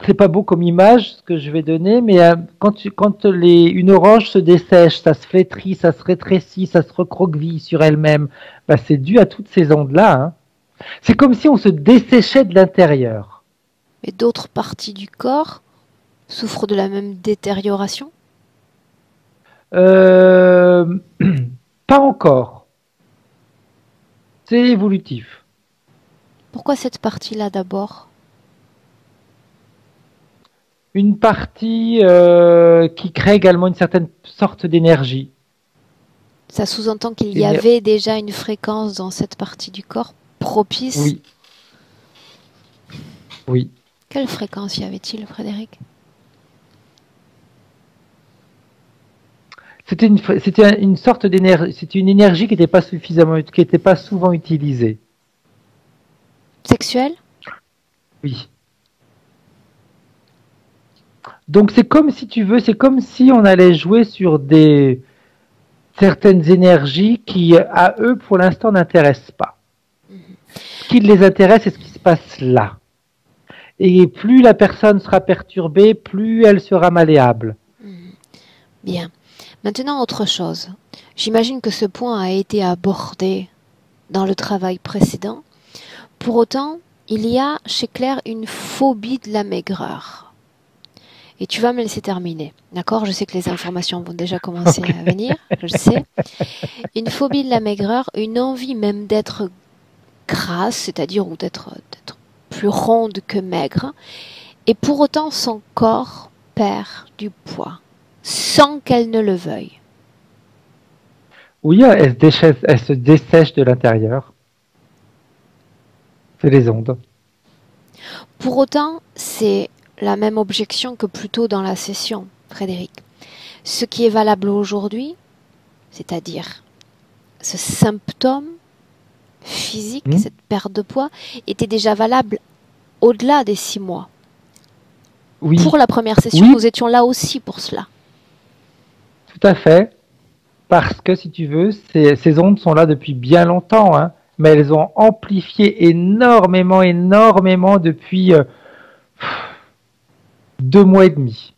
c'est pas beau comme image ce que je vais donner, mais une orange se dessèche, ça se flétrit, ça se rétrécit, ça se recroqueville sur elle-même, bah, c'est dû à toutes ces ondes-là. Hein. C'est comme si on se desséchait de l'intérieur. Mais d'autres parties du corps souffrent de la même détérioration? Euh, Pas encore. C'est évolutif. Pourquoi cette partie-là d'abord? Une partie qui crée également une certaine sorte d'énergie. Ça sous-entend qu'il y avait déjà une fréquence dans cette partie du corps propice? Oui. Oui. Quelle fréquence y avait-il, Frédéric? C'était une sorte d'énergie, c'était une énergie qui n'était pas qui n'était pas souvent utilisée. Sexuelle? Oui. Donc c'est comme si tu veux, c'est comme si on allait jouer sur certaines énergies qui, à eux, pour l'instant, n'intéressent pas. Ce qui les intéresse, c'est ce qui se passe là. Et plus la personne sera perturbée, plus elle sera malléable. Bien. Maintenant, autre chose. J'imagine que ce point a été abordé dans le travail précédent. Pour autant, il y a chez Claire une phobie de la maigreur. Et tu vas me laisser terminer. D'accord? Je sais que les informations vont déjà commencer à venir. Je le sais. Une phobie de la maigreur, une envie même d'être grasse, c'est-à-dire ou d'être plus ronde que maigre. Et pour autant, son corps perd du poids, sans qu'elle ne le veuille. Oui, elle se dessèche de l'intérieur. C'est les ondes. Pour autant, c'est la même objection que plus tôt dans la session, Frédéric. Ce qui est valable aujourd'hui, c'est-à-dire ce symptôme physique, cette perte de poids, était déjà valable au-delà des 6 mois. Oui. Pour la première session, nous étions là aussi pour cela. Tout à fait. Parce que, si tu veux, ces ondes sont là depuis bien longtemps, hein, mais elles ont amplifié énormément depuis 2 mois et demi.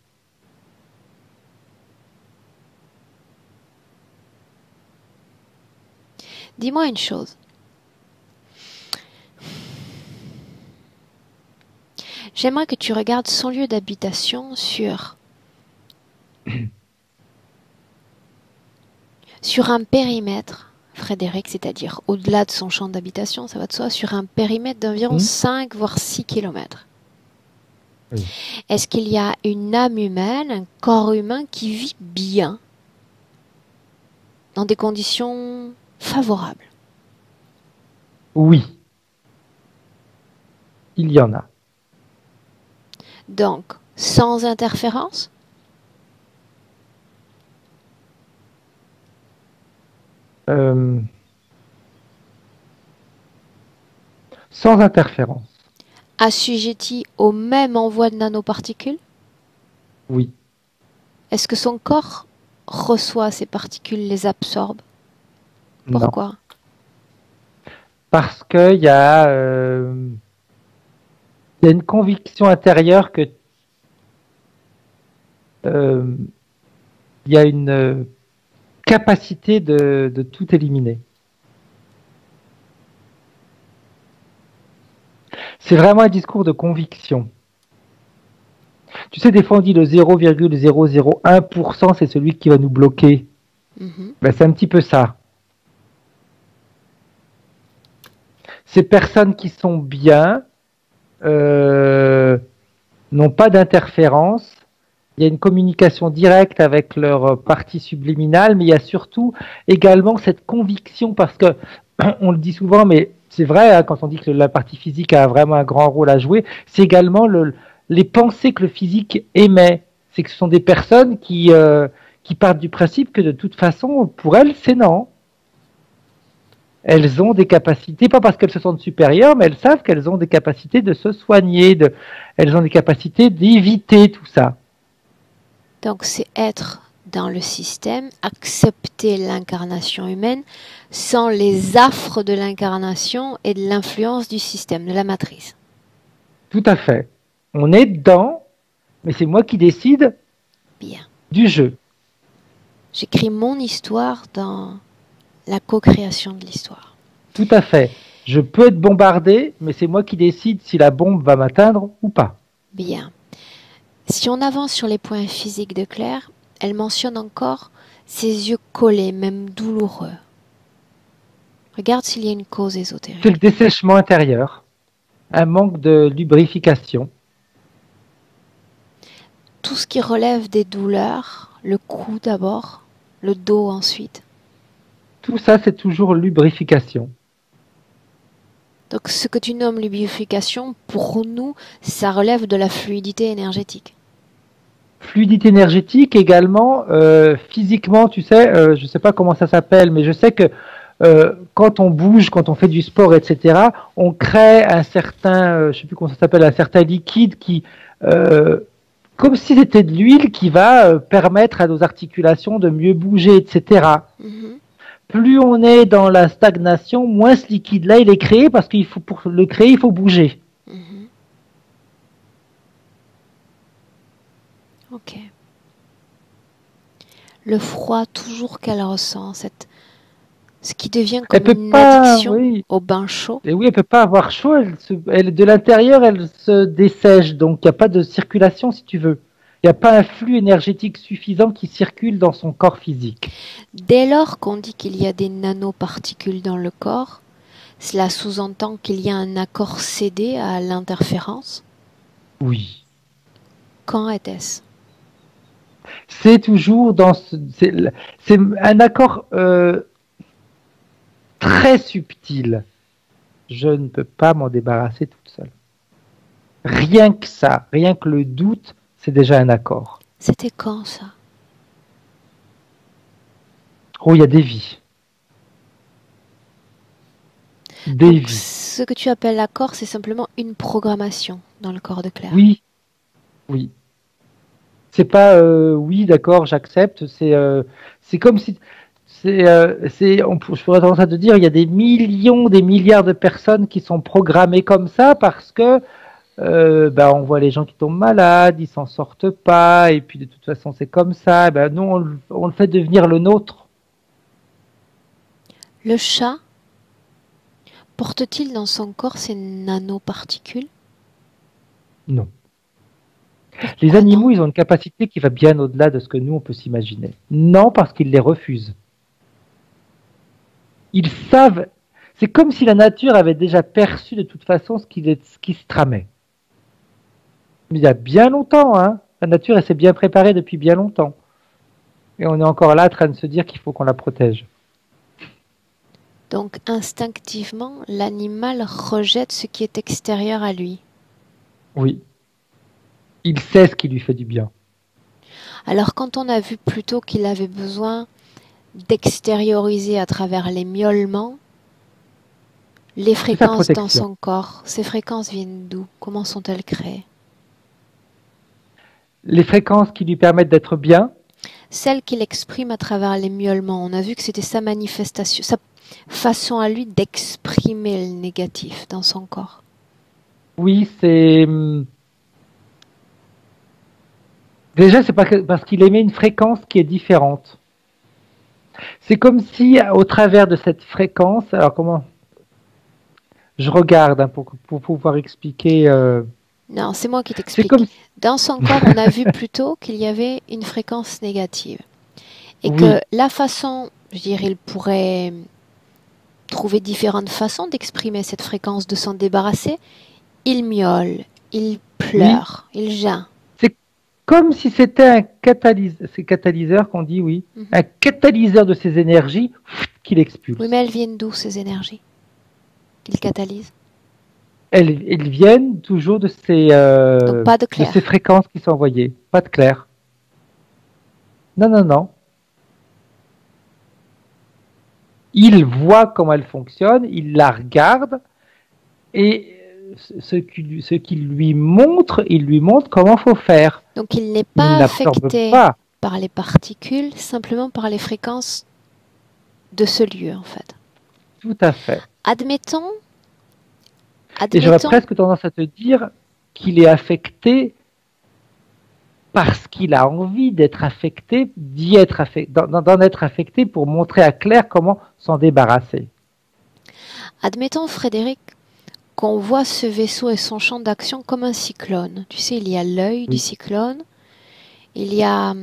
Dis-moi une chose. J'aimerais que tu regardes son lieu d'habitation sur un périmètre, Frédéric, c'est-à-dire au-delà de son champ d'habitation, ça va de soi, sur un périmètre d'environ 5 voire 6 kilomètres. Oui. Est-ce qu'il y a une âme humaine, un corps humain qui vit bien dans des conditions favorables? Oui. Il y en a. Donc, sans interférence? Sans interférence. Assujetti au même envoi de nanoparticules? Oui. Est-ce que son corps reçoit ces particules, les absorbe? Pourquoi? Non. Parce qu'il y a une conviction intérieure que il y a une capacité de tout éliminer. C'est vraiment un discours de conviction. Tu sais, des fois on dit le 0,001%, c'est celui qui va nous bloquer. Ben, c'est un petit peu ça. Ces personnes qui sont bien n'ont pas d'interférence. Il y a une communication directe avec leur partie subliminale, mais il y a surtout également cette conviction, parce que on le dit souvent, mais c'est vrai, hein, quand on dit que la partie physique a vraiment un grand rôle à jouer, c'est également les pensées que le physique émet. C'est que ce sont des personnes qui partent du principe que de toute façon, pour elles, c'est non. Elles ont des capacités, pas parce qu'elles se sentent supérieures, mais elles savent qu'elles ont des capacités de se soigner, elles ont des capacités d'éviter tout ça. Donc c'est être dans le système, accepter l'incarnation humaine sans les affres de l'incarnation et de l'influence du système, de la matrice. Tout à fait. On est dedans, mais c'est moi qui décide du jeu. J'écris mon histoire dans la co-création de l'histoire. Tout à fait. Je peux être bombardé, mais c'est moi qui décide si la bombe va m'atteindre ou pas. Bien. Si on avance sur les points physiques de Claire, elle mentionne encore ses yeux collés, même douloureux. Regarde s'il y a une cause ésotérique. C'est le dessèchement intérieur, un manque de lubrification. Tout ce qui relève des douleurs, le cou d'abord, le dos ensuite. Tout ça, c'est toujours lubrification. Donc ce que tu nommes lubrification, pour nous, ça relève de la fluidité énergétique. Fluidité énergétique également, physiquement, tu sais, je ne sais pas comment ça s'appelle, mais je sais que quand on bouge, quand on fait du sport, etc., on crée un certain, je sais plus comment ça s'appelle, un certain liquide qui, comme si c'était de l'huile, qui va permettre à nos articulations de mieux bouger, etc. Plus on est dans la stagnation, moins ce liquide-là il est créé, parce qu'il faut, pour le créer, il faut bouger. Ok. Le froid toujours qu'elle ressent, ce qui devient comme une addiction au bain chaud. Et oui, elle peut pas avoir chaud. De l'intérieur, elle se dessèche, donc il n'y a pas de circulation, si tu veux. Il n'y a pas un flux énergétique suffisant qui circule dans son corps physique. Dès lors qu'on dit qu'il y a des nanoparticules dans le corps, cela sous-entend qu'il y a un accord cédé à l'interférence? Oui. Quand était-ce? C'est toujours dans c'est un accord très subtil. Je ne peux pas m'en débarrasser toute seule. Rien que ça, rien que le doute, c'est déjà un accord. C'était quand ça? Oh, il y a des vies. Donc, ce que tu appelles l'accord, c'est simplement une programmation dans le corps de Claire. Oui, oui. C'est pas oui, d'accord, j'accepte. C'est comme si je pourrais tendance à te dire, il y a des millions, des milliards de personnes qui sont programmées comme ça parce que on voit les gens qui tombent malades, ils s'en sortent pas, et puis de toute façon c'est comme ça. Nous on le fait devenir le nôtre. Le chat porte-t-il dans son corps ces nanoparticules? Non. Les animaux, ils ont une capacité qui va bien au-delà de ce que nous, on peut s'imaginer. Non, parce qu'ils les refusent. Ils savent, c'est comme si la nature avait déjà perçu de toute façon ce qui se tramait. Mais il y a bien longtemps, hein, la nature, elle s'est bien préparée depuis bien longtemps. Et on est encore là en train de se dire qu'il faut qu'on la protège. Donc, instinctivement, l'animal rejette ce qui est extérieur à lui. Oui. Il sait ce qui lui fait du bien. Alors quand on a vu plus tôt qu'il avait besoin d'extérioriser à travers les miaulements les fréquences dans son corps, ces fréquences viennent d'où? Comment sont-elles créées? Les fréquences qui lui permettent d'être bien. Celles qu'il exprime à travers les miaulements. On a vu que c'était sa manifestation, sa façon à lui d'exprimer le négatif dans son corps. Oui, c'est... Déjà, c'est parce qu'il émet une fréquence qui est différente. C'est comme si, au travers de cette fréquence, alors comment? Je regarde hein, pour pouvoir expliquer. Non, c'est moi qui t'explique. Comme... Dans son corps, on a vu plutôt qu'il y avait une fréquence négative. Et oui. Que la façon, je dirais, il pourrait trouver différentes façons d'exprimer cette fréquence, de s'en débarrasser. Il miaule, il pleure, oui. Il geint. C'est comme si c'était un catalyseur qu'on dit, oui. Un catalyseur de ces énergies qu'il expulse. Oui, mais elles viennent d'où ces énergies qu'il catalyse? Elles viennent toujours de ces, donc pas de clair. De ces fréquences qui sont envoyées. Pas de clair. Non, non, non. Il voit comment elle fonctionne, il la regarde et ce qu'il lui montre, il lui montre comment faut faire. Donc il n'est pas affecté par les particules, simplement par les fréquences de ce lieu, en fait. Tout à fait. Admettons. Et j'aurais presque tendance à te dire qu'il est affecté parce qu'il a envie d'être affecté, d'en être affecté pour montrer à Claire comment s'en débarrasser. Admettons, Frédéric, qu'on voit ce vaisseau et son champ d'action comme un cyclone. Tu sais, il y a l'œil du cyclone, il y a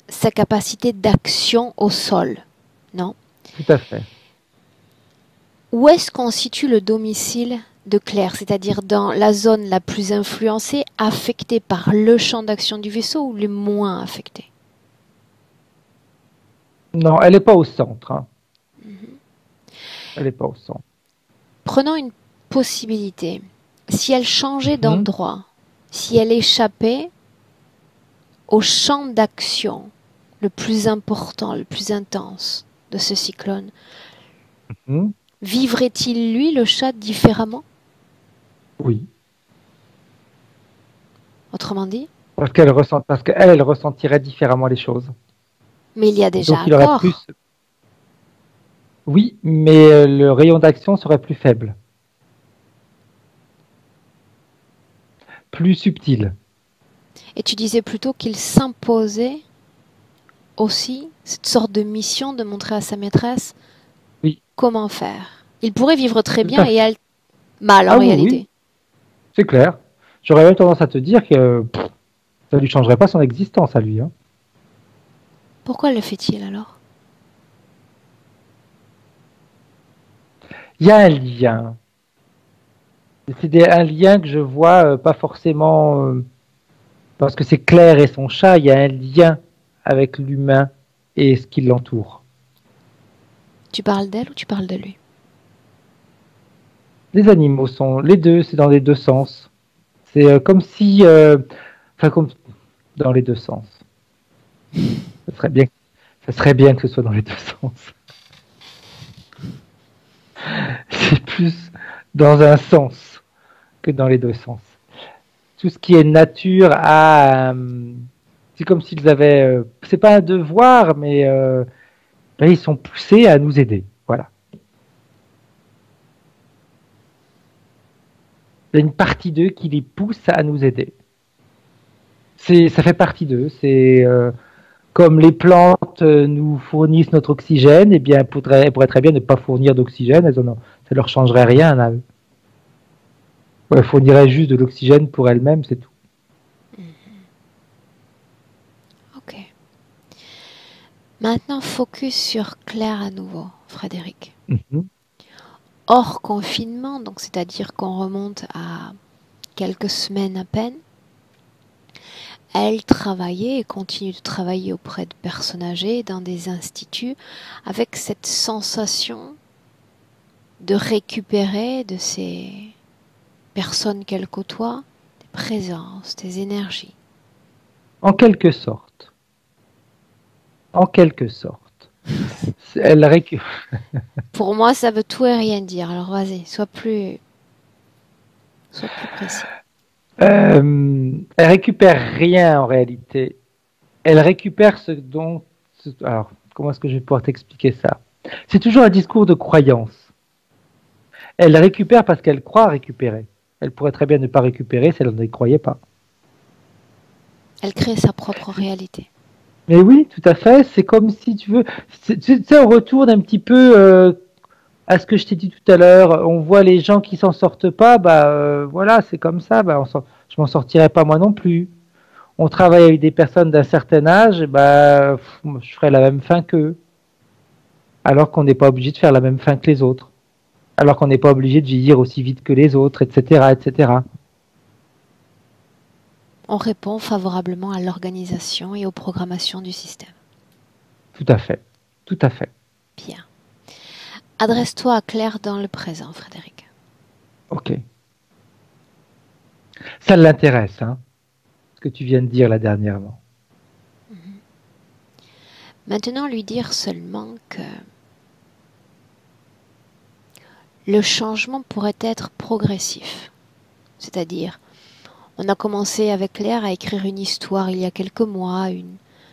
sa capacité d'action au sol, non? Tout à fait. Où est-ce qu'on situe le domicile de Claire, c'est-à-dire dans la zone la plus influencée, affectée par le champ d'action du vaisseau ou le moins affectée? Non, elle n'est pas au centre. Hein. Elle n'est pas au centre. Prenons une possibilité. Si elle changeait d'endroit, si elle échappait au champ d'action le plus important, le plus intense de ce cyclone, vivrait-il, lui, le chat, différemment? Oui. Autrement dit? Parce qu'elle ressentirait différemment les choses. Mais il y a déjà un corps. Oui, mais le rayon d'action serait plus faible. Plus subtil. Et tu disais plutôt qu'il s'imposait aussi cette sorte de mission de montrer à sa maîtresse comment faire. Il pourrait vivre très bien et elle mal en réalité. Oui. C'est clair. J'aurais même tendance à te dire que ça ne lui changerait pas son existence à lui. Hein. Pourquoi le fait-il alors? Il y a un lien. C'est un lien que je vois pas forcément parce que c'est Claire et son chat. Il y a un lien avec l'humain et ce qui l'entoure. Tu parles d'elle ou tu parles de lui? Les animaux sont les deux, c'est dans les deux sens. C'est comme si, comme dans les deux sens. Ça serait bien que ce soit dans les deux sens. C'est plus dans un sens que dans les deux sens. Tout ce qui est nature c'est comme s'ils avaient, c'est pas un devoir, mais ils sont poussés à nous aider. Voilà. Il y a une partie d'eux qui les pousse à nous aider. Ça fait partie d'eux. C'est comme les plantes nous fournissent notre oxygène, eh bien, elles pourraient très bien ne pas fournir d'oxygène. Ça leur changerait rien à eux. Elles fourniraient juste de l'oxygène pour elles-mêmes, c'est tout. Ok. Maintenant, focus sur Claire à nouveau, Frédéric. Hors confinement, donc c'est-à-dire qu'on remonte à quelques semaines à peine, elle travaillait et continue de travailler auprès de personnes âgées dans des instituts avec cette sensation de récupérer de ces personnes qu'elle côtoie, des présence, tes énergies. En quelque sorte. En quelque sorte. Elle récupère. Pour moi, ça veut tout et rien dire. Alors vas-y, sois plus précis. Elle récupère rien en réalité. Elle récupère ce dont... Alors, comment est-ce que je vais pouvoir t'expliquer ça? C'est toujours un discours de croyance. Elle récupère parce qu'elle croit récupérer. Elle pourrait très bien ne pas récupérer si elle ne croyait pas. Elle crée sa propre réalité. Mais oui, tout à fait. C'est comme si tu veux... on retourne un petit peu à ce que je t'ai dit tout à l'heure. On voit les gens qui s'en sortent pas. Voilà, c'est comme ça. Je m'en sortirai pas moi non plus. On travaille avec des personnes d'un certain âge. Je ferai la même fin qu'eux. Alors qu'on n'est pas obligé de faire la même fin que les autres. Alors qu'on n'est pas obligé de vieillir aussi vite que les autres, etc., etc. On répond favorablement à l'organisation et aux programmations du système. Tout à fait. Tout à fait. Bien. Adresse-toi à Claire dans le présent, Frédéric. Ok. Ça l'intéresse, hein, ce que tu viens de dire là dernièrement. Maintenant, lui dire seulement que le changement pourrait être progressif. C'est-à-dire, on a commencé avec Claire à écrire une histoire il y a quelques mois,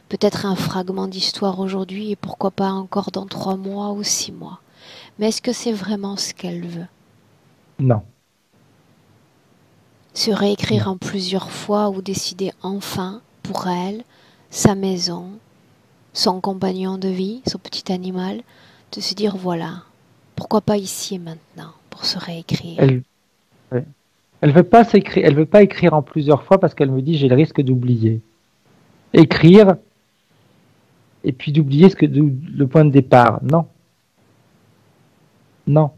peut-être un fragment d'histoire aujourd'hui et pourquoi pas encore dans 3 mois ou 6 mois. Mais est-ce que c'est vraiment ce qu'elle veut? Non. Se réécrire en plusieurs fois ou décider enfin, pour elle, sa maison, son compagnon de vie, son petit animal, de se dire voilà, pourquoi pas ici et maintenant, pour se réécrire. Elle veut pas s'écrire, elle veut pas écrire en plusieurs fois parce qu'elle me dit j'ai le risque d'oublier. Écrire et puis d'oublier le point de départ. Non. Non.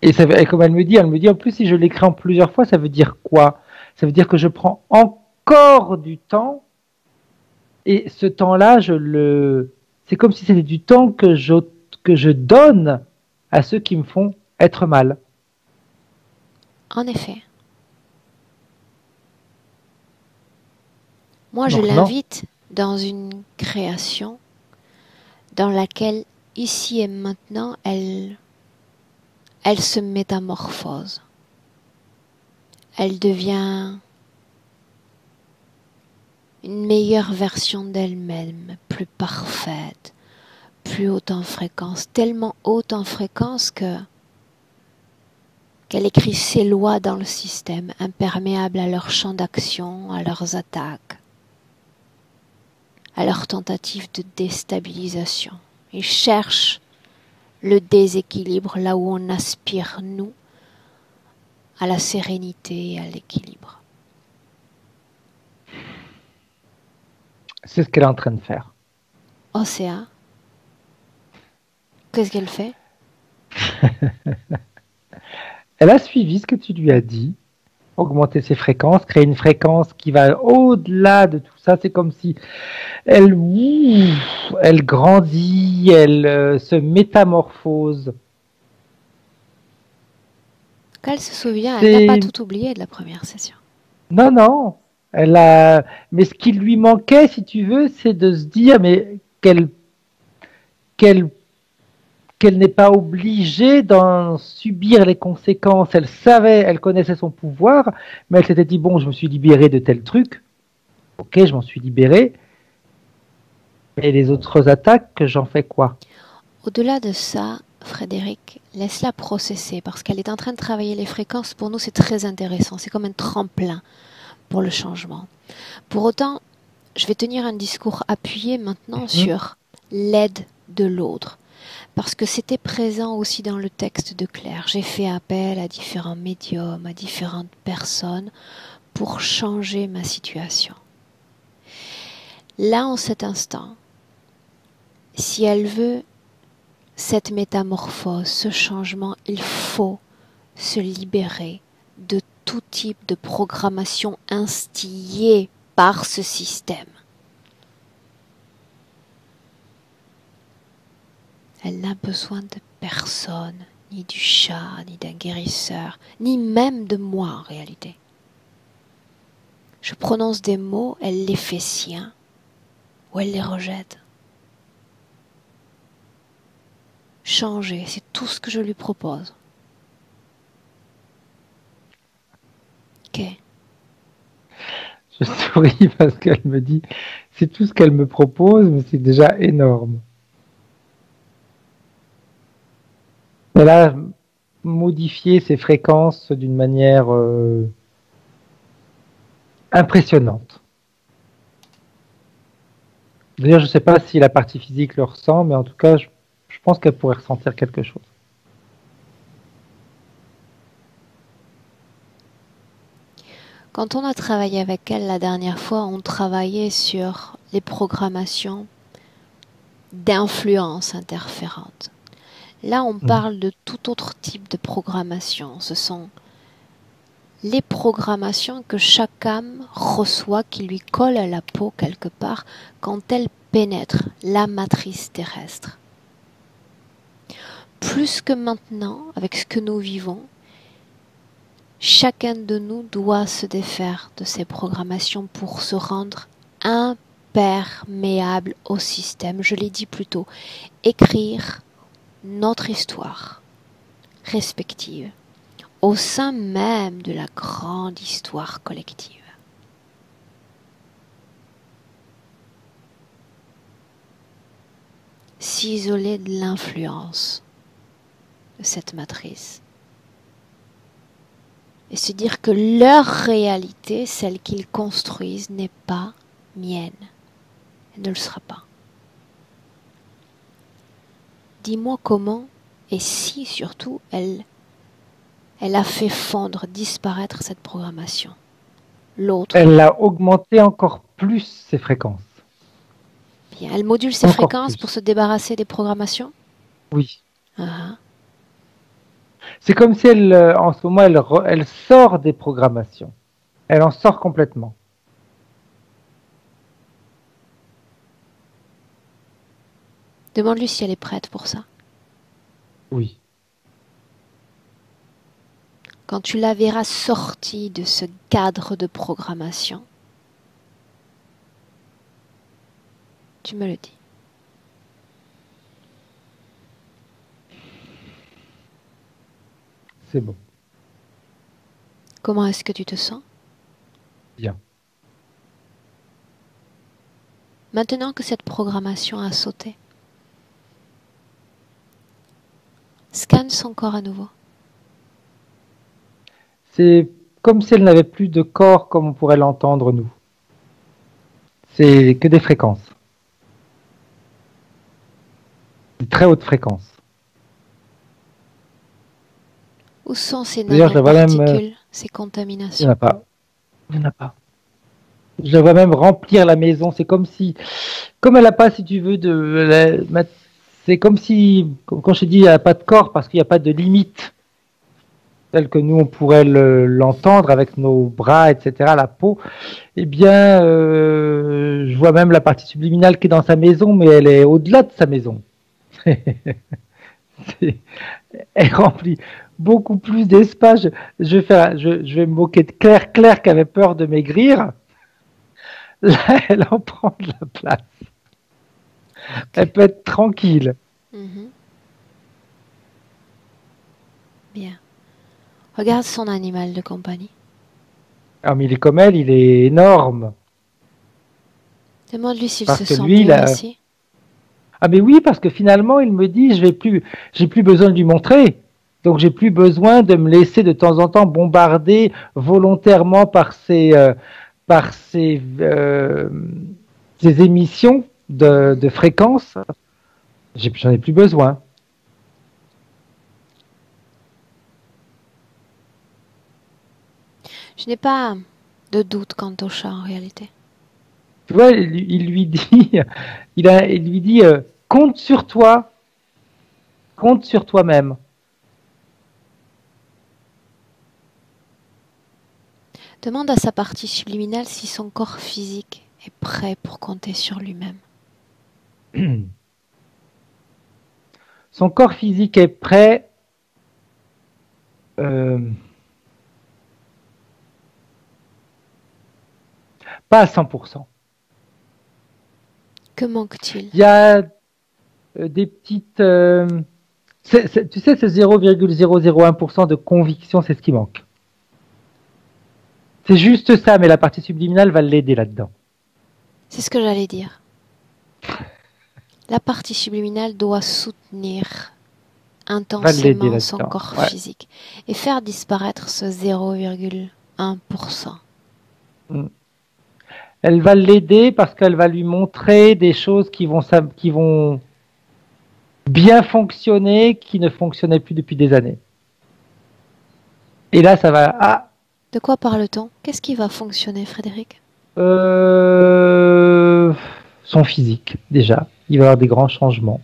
Et comme elle me dit en plus si je l'écris en plusieurs fois, ça veut dire quoi? Ça veut dire que je prends encore du temps et ce temps-là, c'est comme si c'était du temps que je donne à ceux qui me font être mal. En effet. Moi, je l'invite dans une création dans laquelle, ici et maintenant, elle se métamorphose. Elle devient une meilleure version d'elle-même, plus parfaite, plus haute en fréquence, tellement haute en fréquence qu'elle écrit ses lois dans le système, imperméables à leur champ d'action, à leurs attaques, à leurs tentatives de déstabilisation. Ils cherchent le déséquilibre là où on aspire, nous, à la sérénité et à l'équilibre. C'est ce qu'elle est en train de faire. Océa, qu'est-ce qu'elle fait? Elle a suivi ce que tu lui as dit. Augmenter ses fréquences, créer une fréquence qui va au-delà de tout ça. C'est comme si elle grandit, elle se métamorphose. Quand elle se souvient, elle n'a pas tout oublié de la première session. Non, non. Mais ce qui lui manquait, si tu veux, c'est de se dire mais qu'elle n'est pas obligée d'en subir les conséquences. Elle savait, elle connaissait son pouvoir, mais elle s'était dit bon, je me suis libérée de tel truc. Ok, je m'en suis libérée. Et les autres attaques, j'en fais quoi? Au-delà de ça, Frédéric, laisse-la processer parce qu'elle est en train de travailler les fréquences. Pour nous, c'est très intéressant. C'est comme un tremplin pour le changement. Pour autant, je vais tenir un discours appuyé maintenant sur l'aide de l'autre. Parce que c'était présent aussi dans le texte de Claire. J'ai fait appel à différents médiums, à différentes personnes pour changer ma situation. Là, en cet instant, si elle veut cette métamorphose, ce changement, il faut se libérer de tout type de programmation instillée par ce système. Elle n'a besoin de personne, ni du chat, ni d'un guérisseur, ni même de moi en réalité. Je prononce des mots, elle les fait siens ou elle les rejette. Changer, c'est tout ce que je lui propose. Ok. Je souris parce qu'elle me dit, c'est tout ce qu'elle me propose, mais c'est déjà énorme. Elle a modifié ses fréquences d'une manière impressionnante. D'ailleurs, je ne sais pas si la partie physique le ressent, mais en tout cas, je pense qu'elle pourrait ressentir quelque chose. Quand on a travaillé avec elle la dernière fois, on travaillait sur les programmations d'influence interférentes. Là, on parle de tout autre type de programmation. Ce sont les programmations que chaque âme reçoit, qui lui collent à la peau quelque part quand elle pénètre la matrice terrestre. Plus que maintenant, avec ce que nous vivons, chacun de nous doit se défaire de ces programmations pour se rendre imperméable au système. Je l'ai dit plus tôt, écrire notre histoire respective au sein même de la grande histoire collective. S'isoler de l'influence de cette matrice et se dire que leur réalité, celle qu'ils construisent, n'est pas mienne. Elle ne le sera pas. Dis-moi comment et si surtout elle a fait fondre, disparaître cette programmation. L'autre. Elle a augmenté encore plus ses fréquences. Bien. Elle module ses fréquences pour se débarrasser des programmations? Oui. C'est comme si elle, en ce moment, elle sort des programmations. Elle en sort complètement. Demande-lui si elle est prête pour ça. Oui. Quand tu la verras sortie de ce cadre de programmation, tu me le dis. C'est bon. Comment est-ce que tu te sens? Bien. Maintenant que cette programmation a sauté, scanne son corps à nouveau. C'est comme si elle n'avait plus de corps comme on pourrait l'entendre nous. C'est que des fréquences. Des très hautes fréquences. Où sont ces nanoparticules, ces contaminations? Il n'y en a pas. Il n'y en a pas. Je la vois même remplir la maison. C'est comme si, comme elle n'a pas, si tu veux, c'est comme si, quand je te dis, il n'y a pas de corps parce qu'il n'y a pas de limite, telle que nous on pourrait l'entendre avec nos bras, etc., la peau. Eh bien, je vois même la partie subliminale qui est dans sa maison, mais elle est au-delà de sa maison. Elle remplit beaucoup plus d'espace. Je vais me moquer de Claire. Claire qui avait peur de maigrir. Là, elle en prend de la place. Okay. Elle peut être tranquille. Bien. Regarde son animal de compagnie. Ah, mais il est comme elle, il est énorme. Demande-lui s'il se sent bien ici. Ah, mais oui, parce que finalement, il me dit, j'ai plus besoin de lui montrer. Donc, j'ai plus besoin de me laisser de temps en temps bombarder volontairement par ces émissions de fréquences. J'en ai plus besoin. Je n'ai pas de doute quant au chat en réalité. Tu vois, il lui dit, compte sur toi, compte sur toi-même. Demande à sa partie subliminale si son corps physique est prêt pour compter sur lui-même. Son corps physique est prêt. pas à 100%. Que manque-t-il? Il y a des petites... tu sais, ce 0,001% de conviction, c'est ce qui manque. C'est juste ça, mais la partie subliminale va l'aider là-dedans. C'est ce que j'allais dire. La partie subliminale doit soutenir intensément son corps physique et faire disparaître ce 0,1%. Elle va l'aider parce qu'elle va lui montrer des choses qui vont bien fonctionner, qui ne fonctionnaient plus depuis des années. Et là, ça va... Ah, de quoi parle-t-on? Qu'est-ce qui va fonctionner, Frédéric? Son physique, déjà. Il va y avoir des grands changements.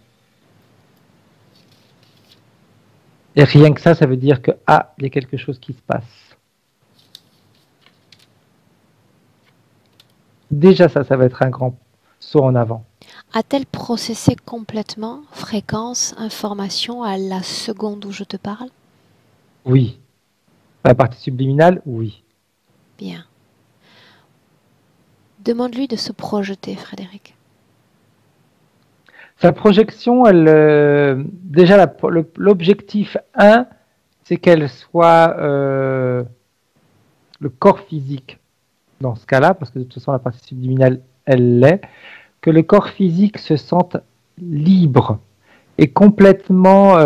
Et rien que ça veut dire que, il y a quelque chose qui se passe. Déjà, ça va être un grand saut en avant. A-t-elle processé complètement fréquence, information à la seconde où je te parle? Oui. La partie subliminale, oui. Bien. Demande-lui de se projeter, Frédéric. Sa projection, déjà l'objectif 1, c'est qu'elle soit le corps physique dans ce cas-là, parce que de toute façon la partie subliminale, elle l'est, que le corps physique se sente libre et complètement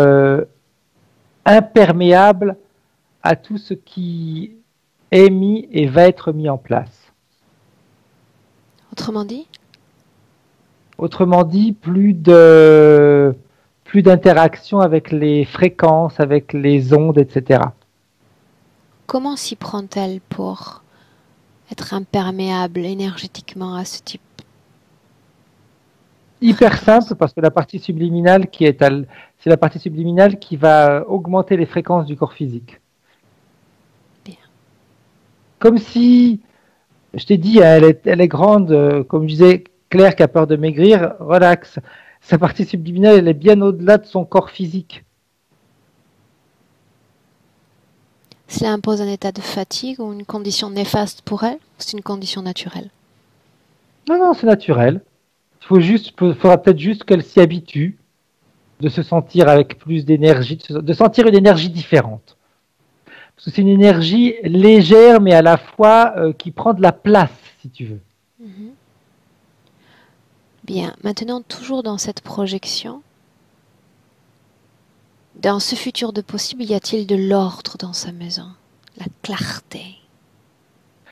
imperméable à tout ce qui est mis et va être mis en place. Autrement dit? Autrement dit, plus d'interaction avec les fréquences, avec les ondes, etc. Comment s'y prend-elle pour être imperméable énergétiquement à ce type? Hyper simple, parce que la partie subliminale c'est la partie subliminale qui va augmenter les fréquences du corps physique. Bien. Comme si, je t'ai dit, elle est grande, comme je disais, Claire qui a peur de maigrir, relax. Sa partie subliminale, elle est bien au-delà de son corps physique. Cela impose un état de fatigue ou une condition néfaste pour elle? C'est une condition naturelle? Non, c'est naturel. Faudra peut-être juste qu'elle s'y habitue, de se sentir avec plus d'énergie, de sentir une énergie différente. Parce que c'est une énergie légère, mais à la fois qui prend de la place, si tu veux. Bien, maintenant toujours dans cette projection, dans ce futur de possible, y a-t-il de l'ordre dans sa maison? La clarté.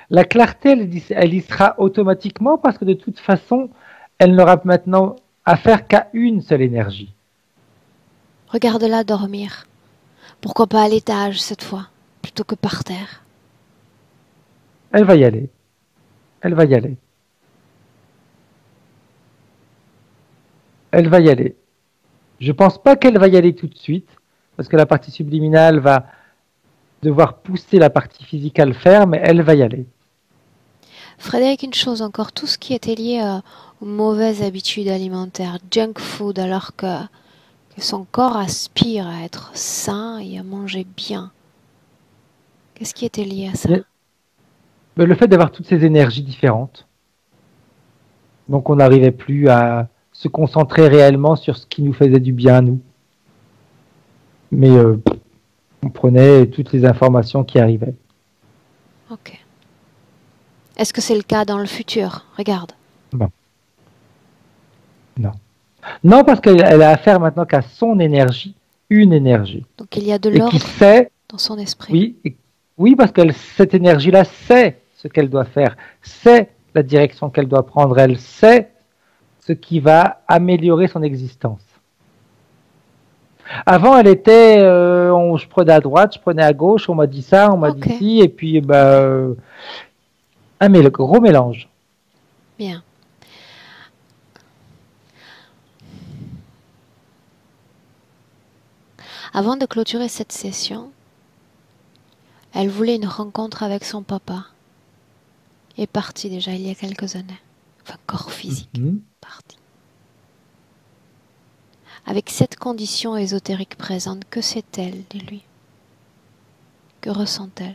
La clarté, elle y sera automatiquement parce que de toute façon, elle n'aura maintenant affaire qu'à une seule énergie. Regarde-la dormir. Pourquoi pas à l'étage cette fois, plutôt que par terre? Elle va y aller. Elle va y aller. Elle va y aller. Je pense pas qu'elle va y aller tout de suite, parce que la partie subliminale va devoir pousser la partie physique à le faire, mais elle va y aller. Frédéric, une chose encore, tout ce qui était lié aux mauvaises habitudes alimentaires, junk food, alors que son corps aspire à être sain et à manger bien. Qu'est-ce qui était lié à ça? Mais le fait d'avoir toutes ces énergies différentes, donc on n'arrivait plus à se concentrer réellement sur ce qui nous faisait du bien à nous. Mais on prenait toutes les informations qui arrivaient. Ok. Est-ce que c'est le cas dans le futur? Regarde. Non. Non. Non, parce qu'elle a affaire maintenant qu'à son énergie, une énergie. Donc il y a de l'ordre dans son esprit. Oui, parce que cette énergie-là sait ce qu'elle doit faire, sait la direction qu'elle doit prendre, elle sait ce qui va améliorer son existence. Avant, elle était, je prenais à droite, je prenais à gauche, on m'a dit ça, on m'a dit ci, et puis le gros mélange. Bien. Avant de clôturer cette session, elle voulait une rencontre avec son papa. Il est parti déjà il y a quelques années. Enfin, corps physique, parti. Avec cette condition ésotérique présente, que sait-elle de lui? Que ressent-elle?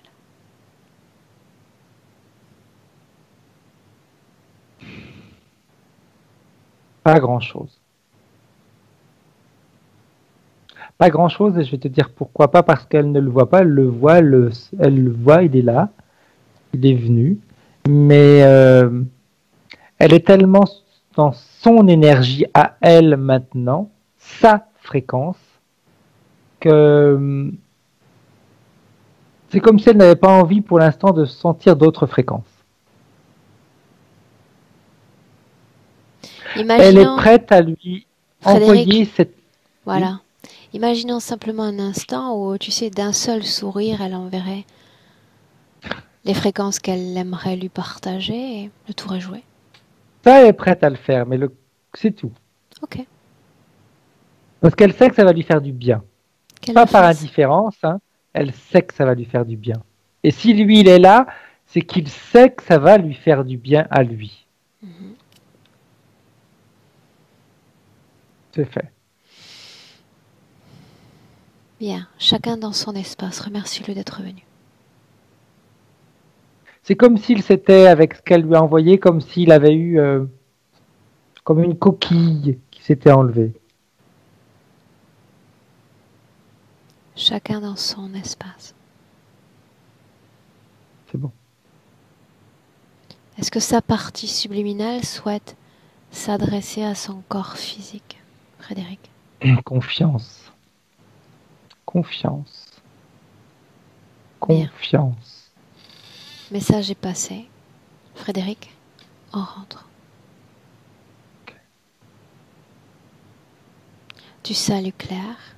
Pas grand-chose. Pas grand-chose, et je vais te dire pourquoi pas, parce qu'elle ne le voit pas, elle le voit, il est là, il est venu, mais elle est tellement dans son énergie à elle maintenant, sa fréquence, que c'est comme si elle n'avait pas envie pour l'instant de sentir d'autres fréquences. Elle est prête à lui envoyer cette... Voilà. Imaginons simplement un instant où, tu sais, d'un seul sourire, elle enverrait les fréquences qu'elle aimerait lui partager et le tour est joué. Ça, elle est prête à le faire, mais c'est tout. Ok. Parce qu'elle sait que ça va lui faire du bien. Pas par indifférence, hein. Elle sait que ça va lui faire du bien. Et si lui, il est là, c'est qu'il sait que ça va lui faire du bien à lui. C'est fait. Bien, chacun dans son espace. Remercie-le d'être venu. C'est comme s'il s'était, avec ce qu'elle lui a envoyé, comme s'il avait eu comme une coquille qui s'était enlevée. Chacun dans son espace. C'est bon. Est-ce que sa partie subliminale souhaite s'adresser à son corps physique, Frédéric? Confiance. Confiance. Bien. Confiance. Message est passé. Frédéric, on rentre. Okay. Tu salues Claire.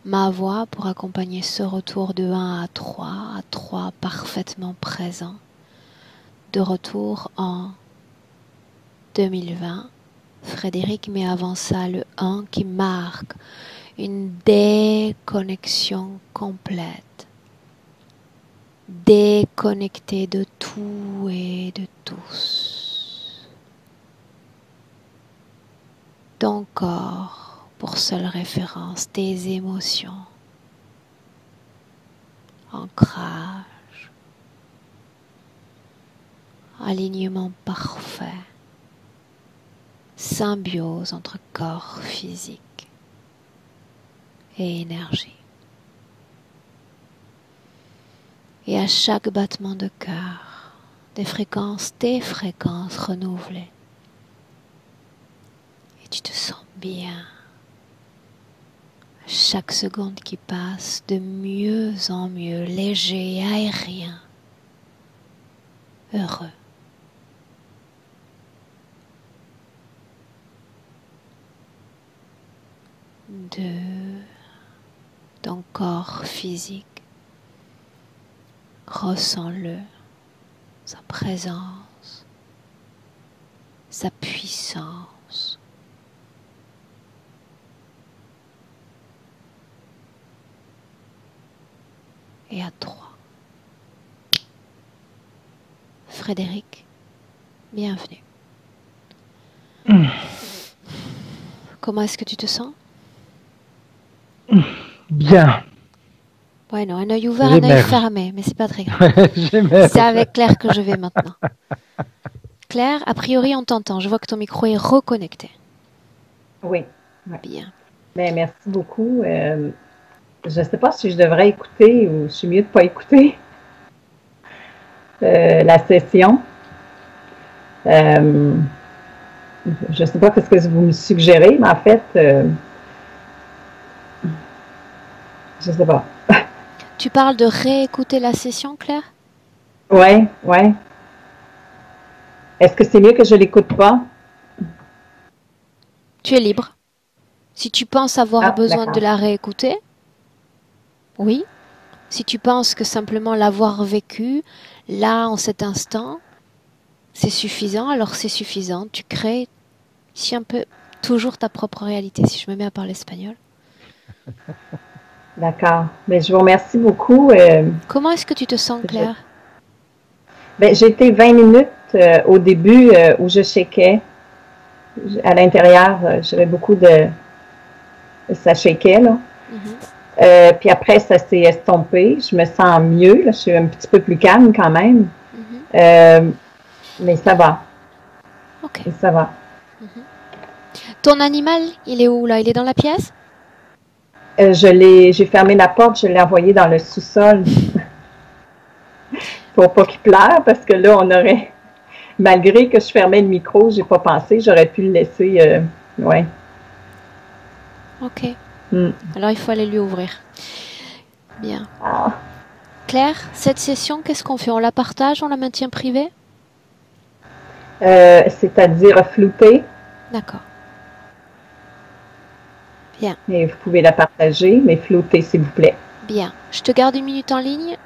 Ma voix pour accompagner ce retour de 1 à 3 parfaitement présent, de retour en 2020. Frédéric, mais avant ça, le 1 qui marque une déconnexion complète, déconnecté de tout et de tous. Ton corps, pour seule référence, tes émotions, ancrage, alignement parfait, symbiose entre corps physique et énergie. Et à chaque battement de cœur, tes fréquences renouvelées. Et tu te sens bien. Chaque seconde qui passe, de mieux en mieux, léger, aérien, heureux. De ton corps physique, ressens-le, sa présence, sa puissance. Et à 3. Frédéric, bienvenue. Comment est-ce que tu te sens? Bien. Ouais, non, un œil ouvert, un œil fermé, mais c'est pas très grave. C'est avec Claire que je vais maintenant. Claire, a priori, on t'entend. Je vois que ton micro est reconnecté. Oui. Ouais. Bien. Ben, merci beaucoup. Je ne sais pas si je devrais écouter ou je suis mieux de ne pas écouter la session. Je ne sais pas ce que vous me suggérez, mais en fait, je ne sais pas. Tu parles de réécouter la session, Claire? Oui, oui. Est-ce que c'est mieux que je ne l'écoute pas? Tu es libre. Si tu penses avoir besoin de la réécouter, oui. Si tu penses que simplement l'avoir vécu, là, en cet instant, c'est suffisant, alors c'est suffisant. Tu crées ici un peu toujours ta propre réalité, si je me mets à parler espagnol. D'accord. Mais je vous remercie beaucoup. Comment est-ce que tu te sens, Claire? J'ai été 20 minutes au début où je shakeais. À l'intérieur, j'avais beaucoup de... Ça shakeait, là. Puis après, ça s'est estompé. Je me sens mieux. Là. Je suis un petit peu plus calme quand même. Mais ça va. Ok. Et ça va. Ton animal, il est où là? Il est dans la pièce? J'ai fermé la porte, je l'ai envoyé dans le sous-sol pour pas qu'il pleure, parce que là, on aurait, malgré que je fermais le micro, j'ai pas pensé, j'aurais pu le laisser, ouais. Ok. Alors, il faut aller lui ouvrir. Bien. Ah. Claire, cette session, qu'est-ce qu'on fait? On la partage, on la maintient privée? C'est-à-dire floutée. D'accord. Bien. Et vous pouvez la partager, mais floutée, s'il vous plaît. Bien. Je te garde 1 minute en ligne.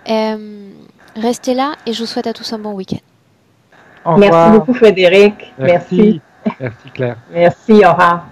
Restez là et je vous souhaite à tous un bon week-end. Merci beaucoup, Frédéric. Merci. Merci, Claire. Merci, au revoir.